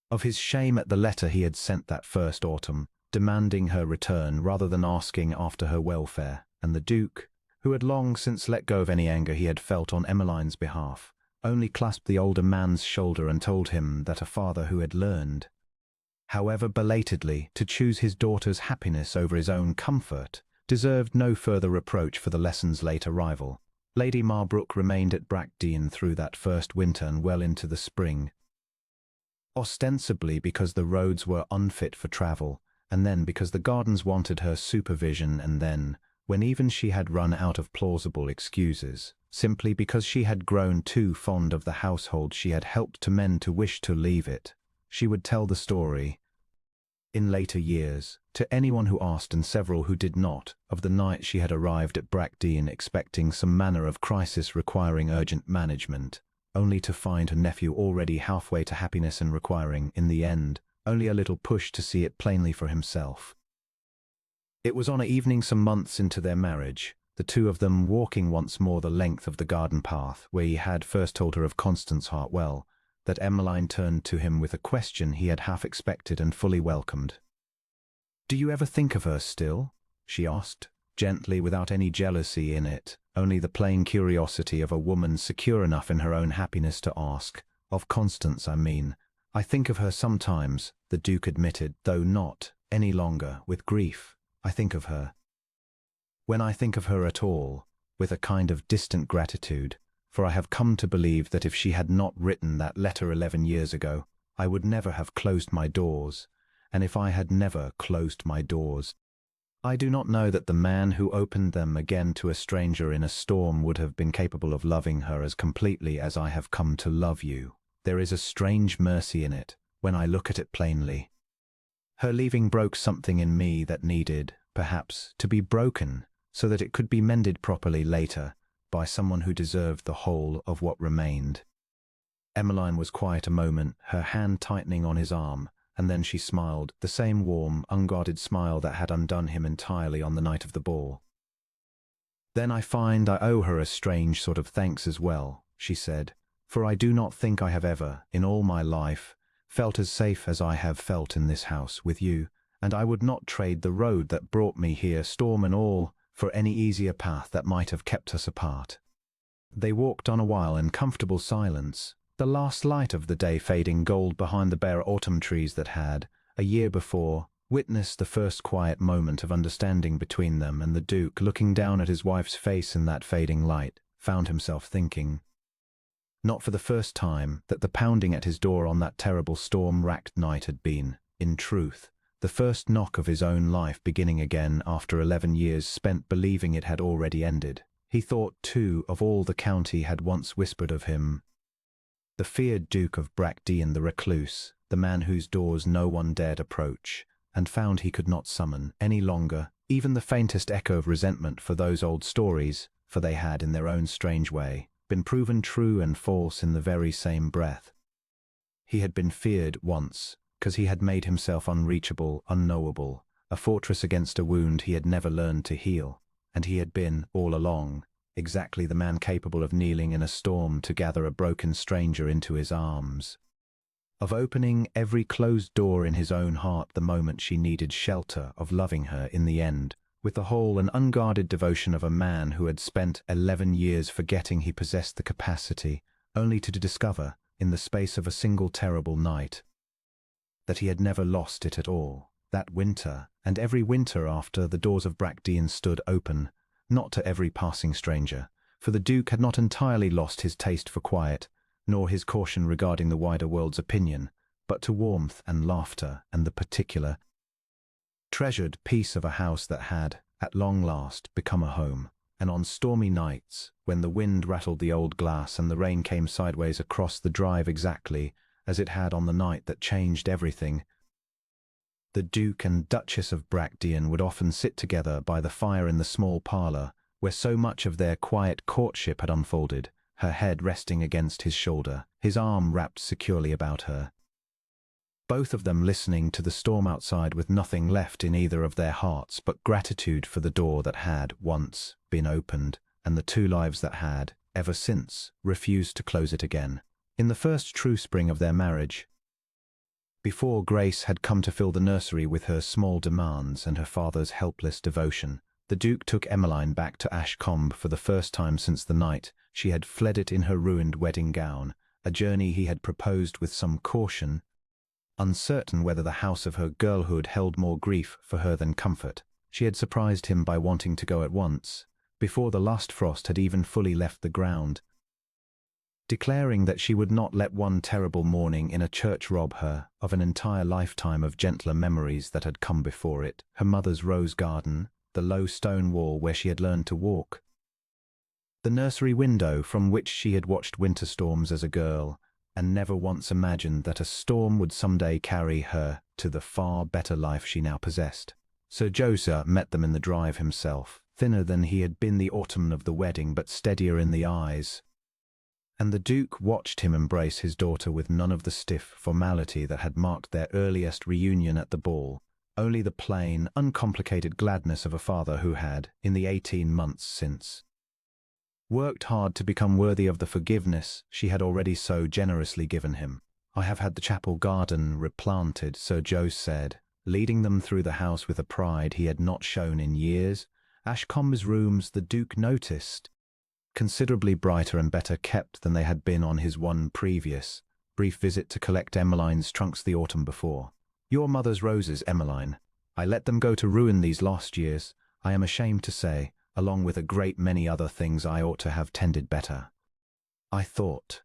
S1: of his shame at the letter he had sent that first autumn, demanding her return rather than asking after her welfare, and the Duke, who had long since let go of any anger he had felt on Emmeline's behalf, only clasped the older man's shoulder and told him that a father who had learned, however belatedly, to choose his daughter's happiness over his own comfort, deserved no further reproach for the lesson's late arrival. Lady Marbrook remained at Brackdean through that first winter and well into the spring, ostensibly because the roads were unfit for travel, and then because the gardens wanted her supervision, and then, when even she had run out of plausible excuses, simply because she had grown too fond of the household she had helped to mend to wish to leave it. She would tell the story, in later years, to anyone who asked and several who did not, of the night she had arrived at Brackdean expecting some manner of crisis requiring urgent management, only to find her nephew already halfway to happiness and requiring, in the end, only a little push to see it plainly for himself. It was on an evening some months into their marriage, the two of them walking once more the length of the garden path, where he had first told her of Constance Hartwell, that Emmeline turned to him with a question he had half expected and fully welcomed. "Do you ever think of her still?" she asked, gently, without any jealousy in it, only the plain curiosity of a woman secure enough in her own happiness to ask. "Of Constance, I mean. I think of her sometimes," the Duke admitted, "though not, any longer, with grief. I think of her. When I think of her at all, with a kind of distant gratitude, for I have come to believe that if she had not written that letter 11 years ago, I would never have closed my doors, and if I had never closed my doors, I do not know that the man who opened them again to a stranger in a storm would have been capable of loving her as completely as I have come to love you. There is a strange mercy in it, when I look at it plainly. Her leaving broke something in me that needed, perhaps, to be broken, so that it could be mended properly later, by someone who deserved the whole of what remained." Emmeline was quiet a moment, her hand tightening on his arm, and then she smiled, the same warm, unguarded smile that had undone him entirely on the night of the ball. "Then I find I owe her a strange sort of thanks as well," she said, "for I do not think I have ever, in all my life, felt as safe as I have felt in this house with you, and I would not trade the road that brought me here, storm and all, for any easier path that might have kept us apart." They walked on a while in comfortable silence, the last light of the day fading gold behind the bare autumn trees that had, a year before, witnessed the first quiet moment of understanding between them, and the Duke, looking down at his wife's face in that fading light, found himself thinking, not for the first time, that the pounding at his door on that terrible storm-racked night had been, in truth, the first knock of his own life beginning again after 11 years spent believing it had already ended. He thought, too, of all the county had once whispered of him. The feared Duke of Brackdean, the recluse, the man whose doors no one dared approach, and found he could not summon, any longer, even the faintest echo of resentment for those old stories, for they had, in their own strange way, been proven true and false in the very same breath. He had been feared once, because he had made himself unreachable, unknowable, a fortress against a wound he had never learned to heal, and he had been, all along, exactly the man capable of kneeling in a storm to gather a broken stranger into his arms, of opening every closed door in his own heart the moment she needed shelter, of loving her in the end, with the whole and unguarded devotion of a man who had spent 11 years forgetting he possessed the capacity, only to discover, in the space of a single terrible night, that he had never lost it at all. That winter, and every winter after, the doors of Bracteon stood open, not to every passing stranger, for the Duke had not entirely lost his taste for quiet, nor his caution regarding the wider world's opinion, but to warmth and laughter and the particular, treasured peace of a house that had, at long last, become a home. And on stormy nights, when the wind rattled the old glass and the rain came sideways across the drive exactly as it had on the night that changed everything, the Duke and Duchess of Bracteon would often sit together by the fire in the small parlour, where so much of their quiet courtship had unfolded, her head resting against his shoulder, his arm wrapped securely about her. Both of them listening to the storm outside with nothing left in either of their hearts but gratitude for the door that had, once, been opened, and the two lives that had, ever since, refused to close it again. In the first true spring of their marriage, before Grace had come to fill the nursery with her small demands and her father's helpless devotion, the Duke took Emmeline back to Ashcombe for the first time since the night she had fled it in her ruined wedding gown, a journey he had proposed with some caution, uncertain whether the house of her girlhood held more grief for her than comfort. She had surprised him by wanting to go at once, before the last frost had even fully left the ground, declaring that she would not let one terrible morning in a church rob her of an entire lifetime of gentler memories that had come before it, her mother's rose garden, the low stone wall where she had learned to walk, the nursery window from which she had watched winter storms as a girl, and never once imagined that a storm would someday carry her to the far better life she now possessed. Sir Joseph met them in the drive himself, thinner than he had been the autumn of the wedding but steadier in the eyes, and the Duke watched him embrace his daughter with none of the stiff formality that had marked their earliest reunion at the ball, only the plain, uncomplicated gladness of a father who had, in the 18 months since, worked hard to become worthy of the forgiveness she had already so generously given him. "I have had the chapel garden replanted," Sir Joseph said, leading them through the house with a pride he had not shown in years. Ashcombe's rooms, the Duke noticed, considerably brighter and better kept than they had been on his one previous, brief visit to collect Emmeline's trunks the autumn before. "Your mother's roses, Emmeline. I let them go to ruin these last years, I am ashamed to say, along with a great many other things I ought to have tended better. I thought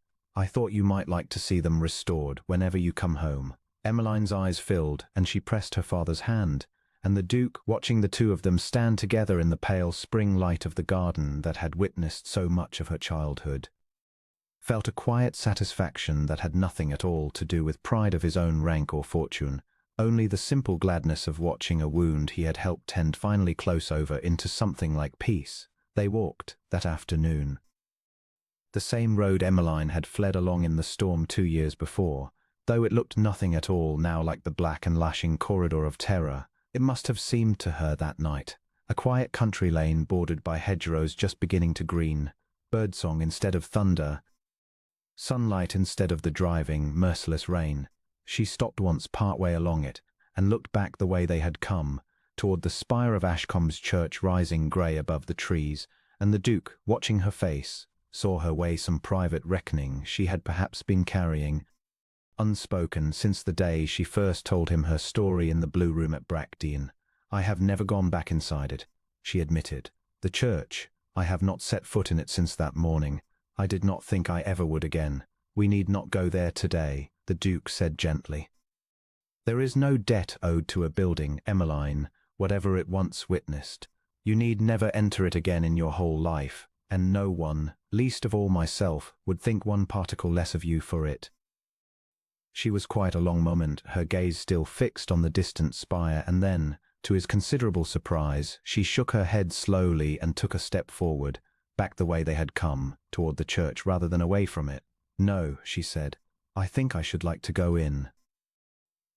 S1: you might like to see them restored whenever you come home." Emmeline's eyes filled, and she pressed her father's hand, and the Duke, watching the two of them stand together in the pale spring light of the garden that had witnessed so much of her childhood, felt a quiet satisfaction that had nothing at all to do with pride of his own rank or fortune, only the simple gladness of watching a wound he had helped tend finally close over into something like peace. They walked, that afternoon, the same road Emmeline had fled along in the storm 2 years before, though it looked nothing at all now like the black and lashing corridor of terror. It must have seemed to her that night a quiet country lane bordered by hedgerows just beginning to green, birdsong instead of thunder, sunlight instead of the driving, merciless rain. She stopped once partway along it and looked back the way they had come, toward the spire of Ashcombe's church rising grey above the trees, and the Duke, watching her face, saw her weigh some private reckoning she had perhaps been carrying, unspoken since the day she first told him her story in the blue room at Bracteon. "I have never gone back inside it," she admitted. "The church, I have not set foot in it since that morning. I did not think I ever would again. We need not go there today," the Duke said gently. "There is no debt owed to a building, Emmeline, whatever it once witnessed. You need never enter it again in your whole life, and no one, least of all myself, would think one particle less of you for it." She was quiet a long moment, her gaze still fixed on the distant spire, and then, to his considerable surprise, she shook her head slowly and took a step forward, back the way they had come, toward the church rather than away from it. "No," she said, "I think I should like to go in.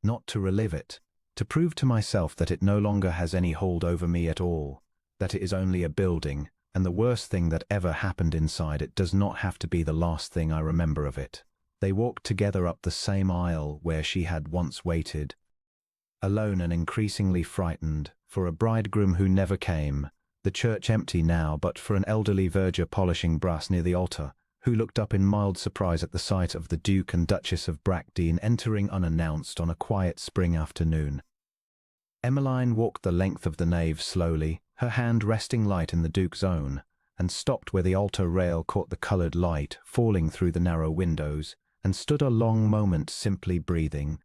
S1: Not to relive it, to prove to myself that it no longer has any hold over me at all, that it is only a building, and the worst thing that ever happened inside it does not have to be the last thing I remember of it." They walked together up the same aisle where she had once waited, alone and increasingly frightened, for a bridegroom who never came, the church empty now but for an elderly verger polishing brass near the altar, who looked up in mild surprise at the sight of the Duke and Duchess of Brackdean entering unannounced on a quiet spring afternoon. Emmeline walked the length of the nave slowly, her hand resting light in the Duke's own, and stopped where the altar rail caught the coloured light falling through the narrow windows, and stood a long moment simply breathing,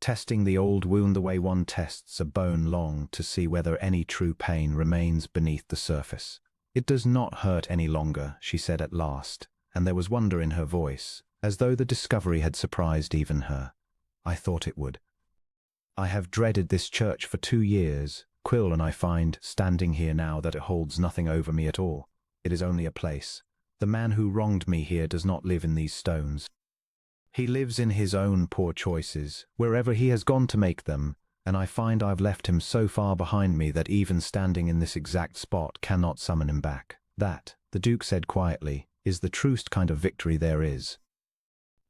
S1: testing the old wound the way one tests a bone long to see whether any true pain remains beneath the surface. "It does not hurt any longer," she said at last, and there was wonder in her voice, as though the discovery had surprised even her. "I thought it would. I have dreaded this church for 2 years, Quill, and I find, standing here now, that it holds nothing over me at all. It is only a place. The man who wronged me here does not live in these stones. He lives in his own poor choices, wherever he has gone to make them, and I find I've left him so far behind me that even standing in this exact spot cannot summon him back. That," the Duke said quietly, "is the truest kind of victory there is.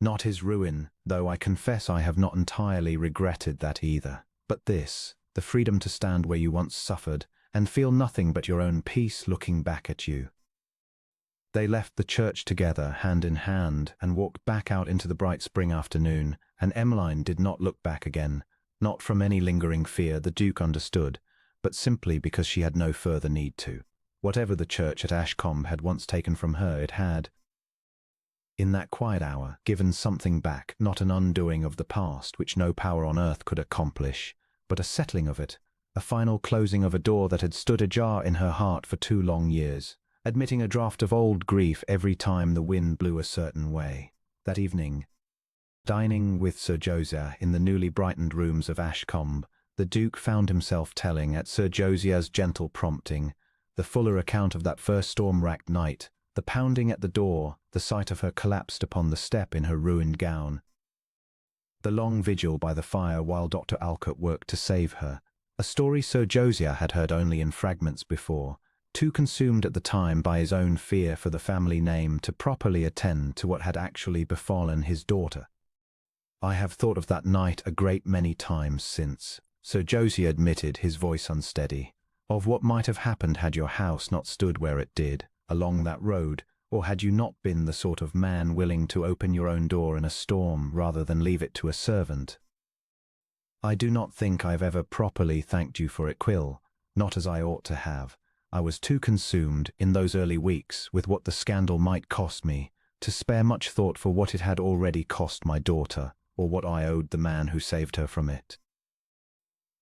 S1: Not his ruin, though I confess I have not entirely regretted that either, but this, the freedom to stand where you once suffered, and feel nothing but your own peace looking back at you." They left the church together, hand in hand, and walked back out into the bright spring afternoon, and Emmeline did not look back again, not from any lingering fear, the Duke understood, but simply because she had no further need to. Whatever the church at Ashcombe had once taken from her, it had, in that quiet hour, given something back, not an undoing of the past which no power on earth could accomplish, but a settling of it, a final closing of a door that had stood ajar in her heart for 2 long years, admitting a draught of old grief every time the wind blew a certain way. That evening, dining with Sir Josiah in the newly brightened rooms of Ashcombe, the Duke found himself telling, at Sir Josiah's gentle prompting, the fuller account of that first storm-racked night, the pounding at the door, the sight of her collapsed upon the step in her ruined gown, the long vigil by the fire while Dr. Alcott worked to save her, a story Sir Josiah had heard only in fragments before, too consumed at the time by his own fear for the family name to properly attend to what had actually befallen his daughter. "I have thought of that night a great many times since," Sir Josiah admitted, his voice unsteady, "of what might have happened had your house not stood where it did, along that road, or had you not been the sort of man willing to open your own door in a storm rather than leave it to a servant. I do not think I've ever properly thanked you for it, Quill, not as I ought to have. I was too consumed, in those early weeks, with what the scandal might cost me, to spare much thought for what it had already cost my daughter, or what I owed the man who saved her from it."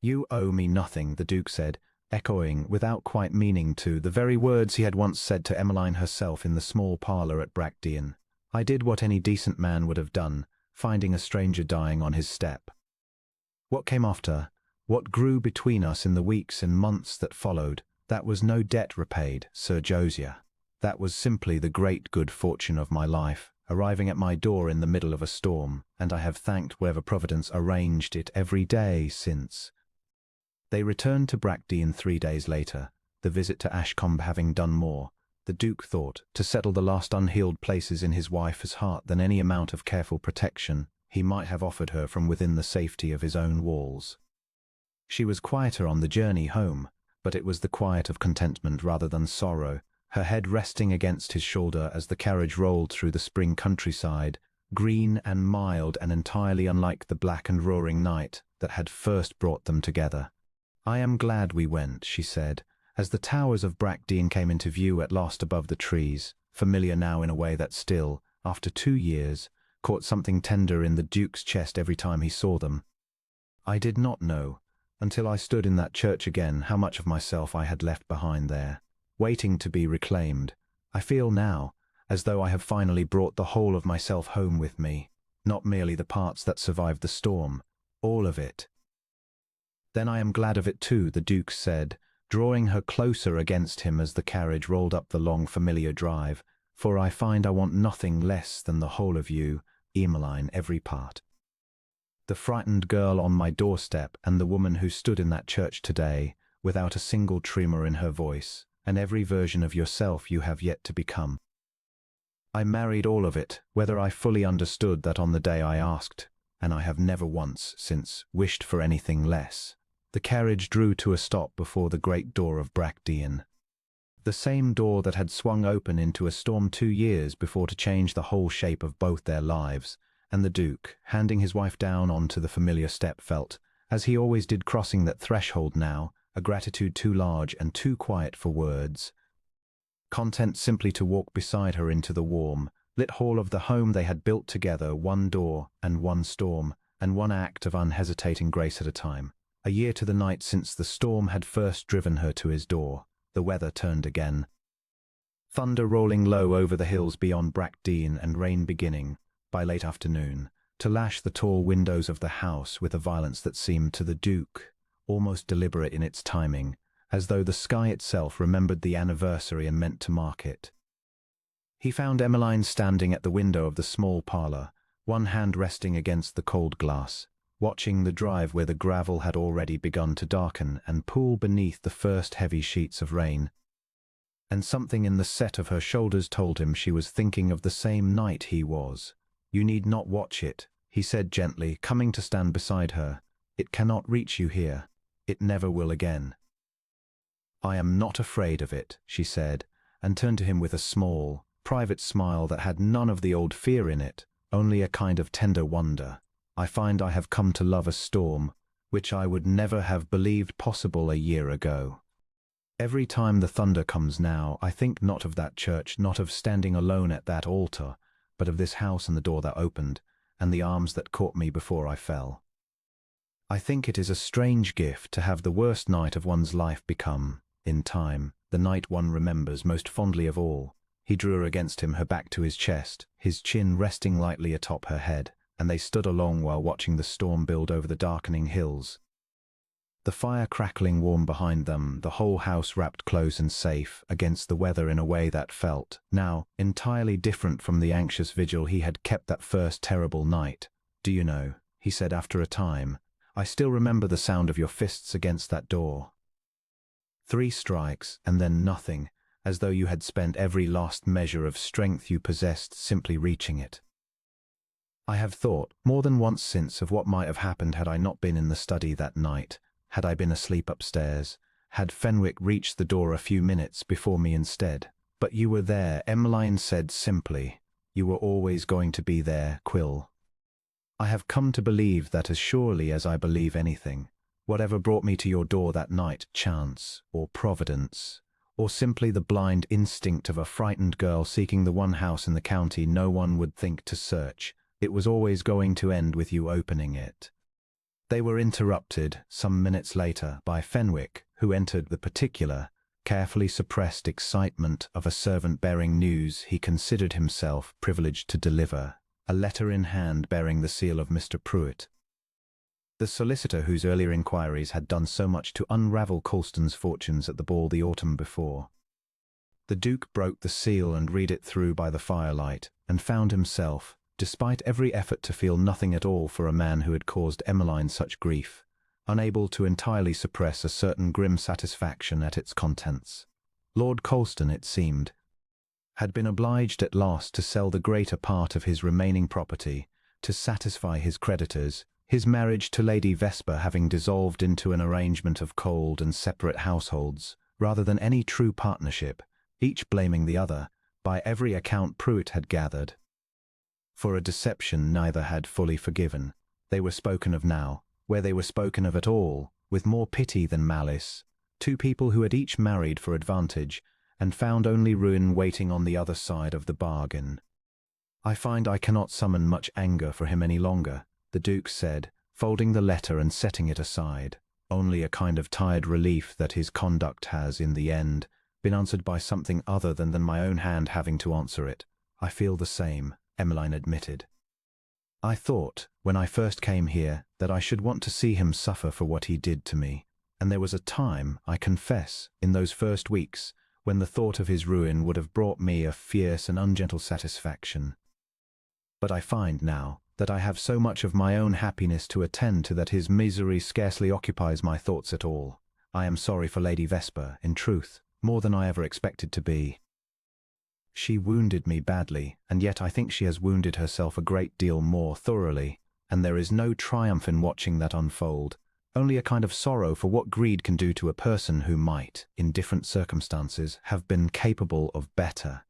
S1: "You owe me nothing," the Duke said, echoing, without quite meaning to, the very words he had once said to Emmeline herself in the small parlour at Brackdean. "I did what any decent man would have done, finding a stranger dying on his step. What came after, what grew between us in the weeks and months that followed, that was no debt repaid, Sir Josiah. That was simply the great good fortune of my life, arriving at my door in the middle of a storm, and I have thanked wherever Providence arranged it every day since." They returned to Brackdean 3 days later, the visit to Ashcombe having done more, the Duke thought, to settle the last unhealed places in his wife's heart than any amount of careful protection he might have offered her from within the safety of his own walls. She was quieter on the journey home, but it was the quiet of contentment rather than sorrow, her head resting against his shoulder as the carriage rolled through the spring countryside, green and mild and entirely unlike the black and roaring night that had first brought them together. "I am glad we went," she said, as the towers of Brackdean came into view at last above the trees, familiar now in a way that still, after 2 years, caught something tender in the Duke's chest every time he saw them. "I did not know, until I stood in that church again, how much of myself I had left behind there, waiting to be reclaimed. I feel now, as though I have finally brought the whole of myself home with me, not merely the parts that survived the storm, all of it." "Then I am glad of it too," the Duke said, drawing her closer against him as the carriage rolled up the long familiar drive, "for I find I want nothing less than the whole of you, Emmeline, every part. The frightened girl on my doorstep and the woman who stood in that church today, without a single tremor in her voice, and every version of yourself you have yet to become. I married all of it, whether I fully understood that on the day I asked, and I have never once since wished for anything less." The carriage drew to a stop before the great door of Brackdean. The same door that had swung open into a storm 2 years before to change the whole shape of both their lives, and the Duke, handing his wife down onto the familiar step, felt, as he always did crossing that threshold now, a gratitude too large and too quiet for words. Content simply to walk beside her into the warm, lit hall of the home they had built together, one door and one storm, and one act of unhesitating grace at a time. A year to the night since the storm had first driven her to his door. The weather turned again. Thunder rolling low over the hills beyond Bridgerton and rain beginning, by late afternoon, to lash the tall windows of the house with a violence that seemed to the Duke almost deliberate in its timing, as though the sky itself remembered the anniversary and meant to mark it. He found Emmeline standing at the window of the small parlour, one hand resting against the cold glass, watching the drive where the gravel had already begun to darken and pool beneath the first heavy sheets of rain. And something in the set of her shoulders told him she was thinking of the same night he was. "You need not watch it," he said gently, coming to stand beside her. "It cannot reach you here. It never will again." "I am not afraid of it," she said, and turned to him with a small, private smile that had none of the old fear in it, only a kind of tender wonder. "I find I have come to love a storm, which I would never have believed possible a year ago. Every time the thunder comes now, I think not of that church, not of standing alone at that altar, but of this house and the door that opened, and the arms that caught me before I fell. I think it is a strange gift to have the worst night of one's life become, in time, the night one remembers most fondly of all." He drew her against him, her back to his chest, his chin resting lightly atop her head, and they stood a long while watching the storm build over the darkening hills. The fire crackling warm behind them, the whole house wrapped close and safe against the weather in a way that felt, now, entirely different from the anxious vigil he had kept that first terrible night. "Do you know," he said after a time, "I still remember the sound of your fists against that door. 3 strikes, and then nothing, as though you had spent every last measure of strength you possessed simply reaching it. I have thought, more than once since, of what might have happened had I not been in the study that night, had I been asleep upstairs, had Fenwick reached the door a few minutes before me instead. But you were there," Emmeline said simply. "You were always going to be there, Quill. I have come to believe that as surely as I believe anything. Whatever brought me to your door that night, chance, or providence, or simply the blind instinct of a frightened girl seeking the one house in the county no one would think to search, it was always going to end with you opening it." They were interrupted, some minutes later, by Fenwick, who entered the particular, carefully suppressed excitement of a servant bearing news he considered himself privileged to deliver, a letter in hand bearing the seal of Mr. Pruitt, the solicitor whose earlier inquiries had done so much to unravel Colston's fortunes at the ball the autumn before. The Duke broke the seal and read it through by the firelight, and found himself, despite every effort to feel nothing at all for a man who had caused Emmeline such grief, unable to entirely suppress a certain grim satisfaction at its contents. Lord Colston, it seemed, had been obliged at last to sell the greater part of his remaining property to satisfy his creditors, his marriage to Lady Vesper having dissolved into an arrangement of cold and separate households, rather than any true partnership, each blaming the other, by every account Pruitt had gathered, for a deception neither had fully forgiven. They were spoken of now, where they were spoken of at all, with more pity than malice, 2 people who had each married for advantage, and found only ruin waiting on the other side of the bargain. "I find I cannot summon much anger for him any longer," the Duke said, folding the letter and setting it aside. "Only a kind of tired relief that his conduct has, in the end, been answered by something other than my own hand having to answer it." "I feel the same," Emmeline admitted. "I thought, when I first came here, that I should want to see him suffer for what he did to me, and there was a time, I confess, in those first weeks, when the thought of his ruin would have brought me a fierce and ungentle satisfaction. But I find now that I have so much of my own happiness to attend to that his misery scarcely occupies my thoughts at all. I am sorry for Lady Vesper, in truth, more than I ever expected to be. She wounded me badly, and yet I think she has wounded herself a great deal more thoroughly, and there is no triumph in watching that unfold. only a kind of sorrow for what greed can do to a person who might, in different circumstances, have been capable of better.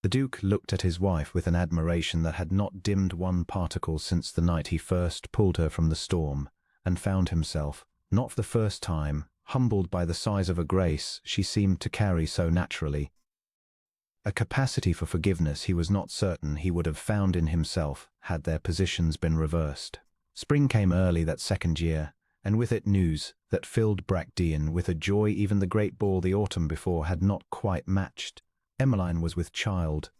S1: The Duke looked at his wife with an admiration that had not dimmed one particle since the night he first pulled her from the storm, and found himself, not for the first time, humbled by the size of a grace she seemed to carry so naturally. A capacity for forgiveness he was not certain he would have found in himself had their positions been reversed. Spring came early that second year, and with it news that filled Bracteon with a joy even the great ball the autumn before had not quite matched. Emmeline was with child.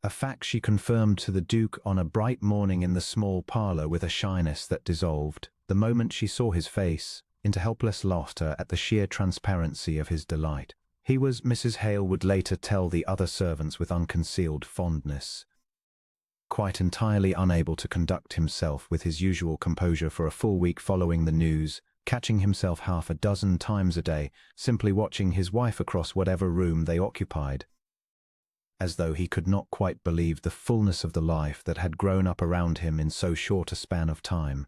S1: A fact she confirmed to the Duke on a bright morning in the small parlour with a shyness that dissolved, the moment she saw his face, into helpless laughter at the sheer transparency of his delight. He was, Mrs. Hale would later tell the other servants with unconcealed fondness, quite entirely unable to conduct himself with his usual composure for a full week following the news, catching himself half a dozen times a day, simply watching his wife across whatever room they occupied, as though he could not quite believe the fullness of the life that had grown up around him in so short a span of time.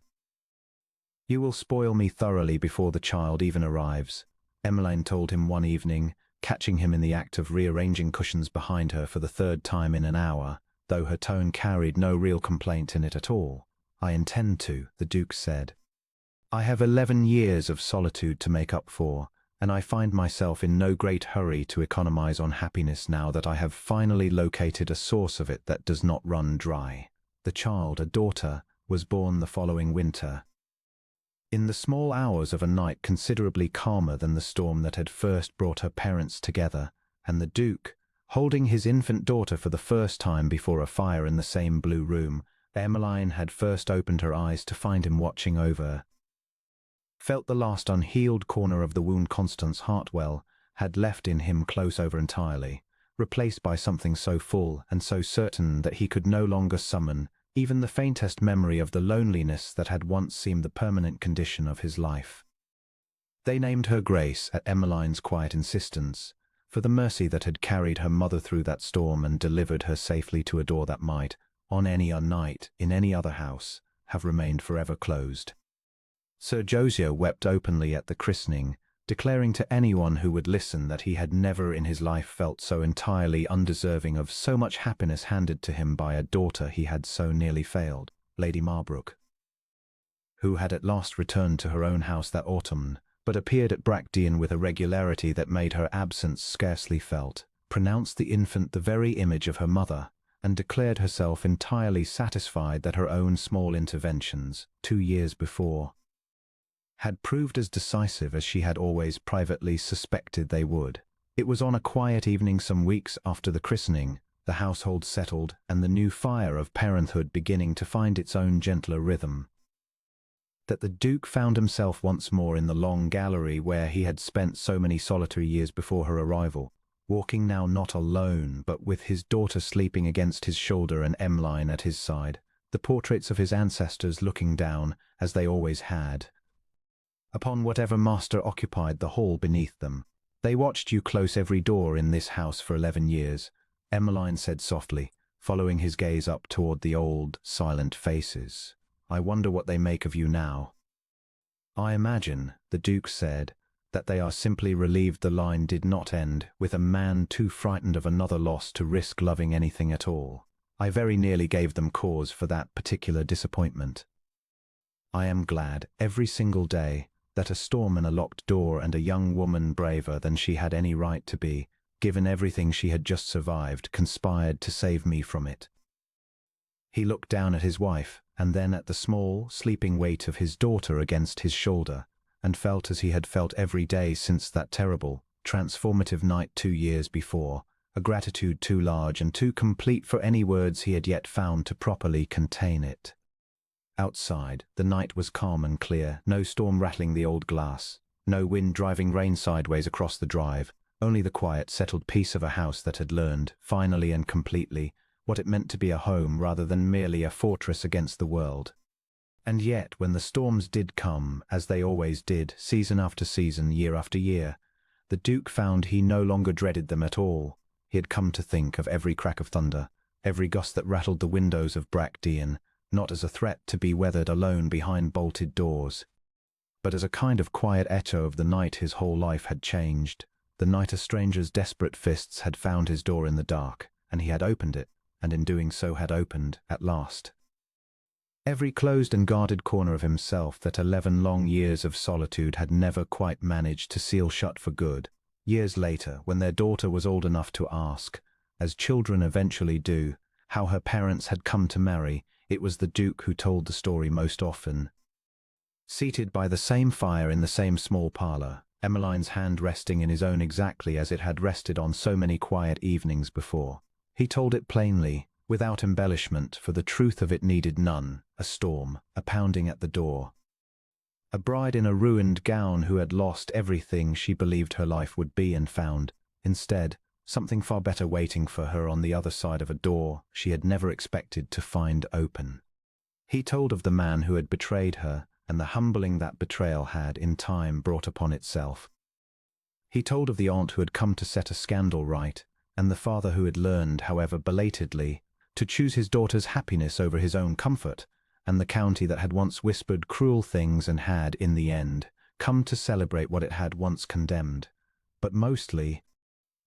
S1: "You will spoil me thoroughly before the child even arrives," Emmeline told him one evening, catching him in the act of rearranging cushions behind her for the third time in an hour, though her tone carried no real complaint in it at all. "I intend to," the Duke said. "I have 11 years of solitude to make up for, and I find myself in no great hurry to economize on happiness now that I have finally located a source of it that does not run dry." The child, a daughter, was born the following winter, in the small hours of a night considerably calmer than the storm that had first brought her parents together, and the Duke, holding his infant daughter for the first time before a fire in the same blue room, Emmeline had first opened her eyes to find him watching over her, felt the last unhealed corner of the wound Constance Hartwell had left in him close over entirely, replaced by something so full and so certain that he could no longer summon even the faintest memory of the loneliness that had once seemed the permanent condition of his life. They named her Grace at Emmeline's quiet insistence, for the mercy that had carried her mother through that storm and delivered her safely to a door that might, on any night, in any other house, have remained forever closed. Sir Josiah wept openly at the christening, declaring to anyone who would listen that he had never in his life felt so entirely undeserving of so much happiness handed to him by a daughter he had so nearly failed. Lady Marbrook, who had at last returned to her own house that autumn, but appeared at Bracteon with a regularity that made her absence scarcely felt, pronounced the infant the very image of her mother, and declared herself entirely satisfied that her own small interventions, 2 years before, had proved as decisive as she had always privately suspected they would. It was on a quiet evening some weeks after the christening, the household settled and the new fire of parenthood beginning to find its own gentler rhythm, that the Duke found himself once more in the long gallery where he had spent so many solitary years before her arrival, walking now not alone but with his daughter sleeping against his shoulder and Emmeline at his side, the portraits of his ancestors looking down, as they always had, upon whatever master occupied the hall beneath them. "They watched you close every door in this house for 11 years, Emmeline said softly, following his gaze up toward the old, silent faces. "I wonder what they make of you now." "I imagine," the Duke said, "that they are simply relieved the line did not end with a man too frightened of another loss to risk loving anything at all. I very nearly gave them cause for that particular disappointment. I am glad, every single day, that a storm and a locked door and a young woman braver than she had any right to be, given everything she had just survived, conspired to save me from it." He looked down at his wife, and then at the small, sleeping weight of his daughter against his shoulder, and felt as he had felt every day since that terrible, transformative night 2 years before, a gratitude too large and too complete for any words he had yet found to properly contain it. Outside, the night was calm and clear, no storm rattling the old glass, no wind driving rain sideways across the drive, only the quiet, settled peace of a house that had learned, finally and completely, what it meant to be a home rather than merely a fortress against the world. And yet, when the storms did come, as they always did, season after season, year after year, the Duke found he no longer dreaded them at all. He had come to think of every crack of thunder, every gust that rattled the windows of Bracteon, not as a threat to be weathered alone behind bolted doors, but as a kind of quiet echo of the night his whole life had changed, the night a stranger's desperate fists had found his door in the dark, and he had opened it, and in doing so had opened, at last, every closed and guarded corner of himself that 11 long years of solitude had never quite managed to seal shut for good. Years later, when their daughter was old enough to ask, as children eventually do, how her parents had come to marry, it was the Duke who told the story most often. Seated by the same fire in the same small parlour, Emmeline's hand resting in his own exactly as it had rested on so many quiet evenings before, he told it plainly, without embellishment, for the truth of it needed none, a storm, a pounding at the door. A bride in a ruined gown who had lost everything she believed her life would be and found, instead, something far better waiting for her on the other side of a door she had never expected to find open. He told of the man who had betrayed her and the humbling that betrayal had, in time, brought upon itself. He told of the aunt who had come to set a scandal right, and the father who had learned, however belatedly, to choose his daughter's happiness over his own comfort, and the county that had once whispered cruel things and had, in the end, come to celebrate what it had once condemned. But mostly,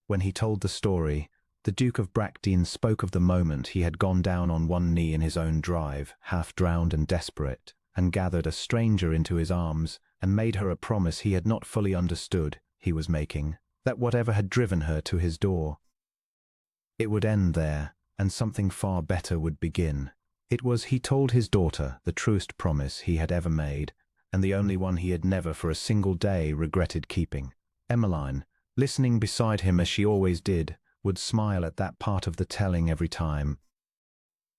S1: when he told the story, the Duke of Bractine spoke of the moment he had gone down on one knee in his own drive, half drowned and desperate, and gathered a stranger into his arms and made her a promise he had not fully understood he was making, that whatever had driven her to his door, it would end there, and something far better would begin. It was, he told his daughter, the truest promise he had ever made, and the only one he had never for a single day regretted keeping. Emmeline, listening beside him as she always did, would smile at that part of the telling every time,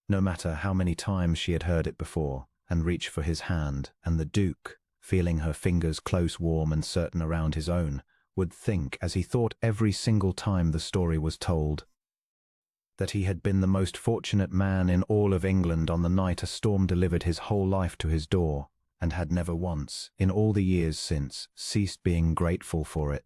S1: no matter how many times she had heard it before, and reach for his hand, and the Duke, feeling her fingers close, warm and certain around his own, would think, as he thought every single time the story was told, that he had been the most fortunate man in all of England on the night a storm delivered his whole life to his door, and had never once, in all the years since, ceased being grateful for it.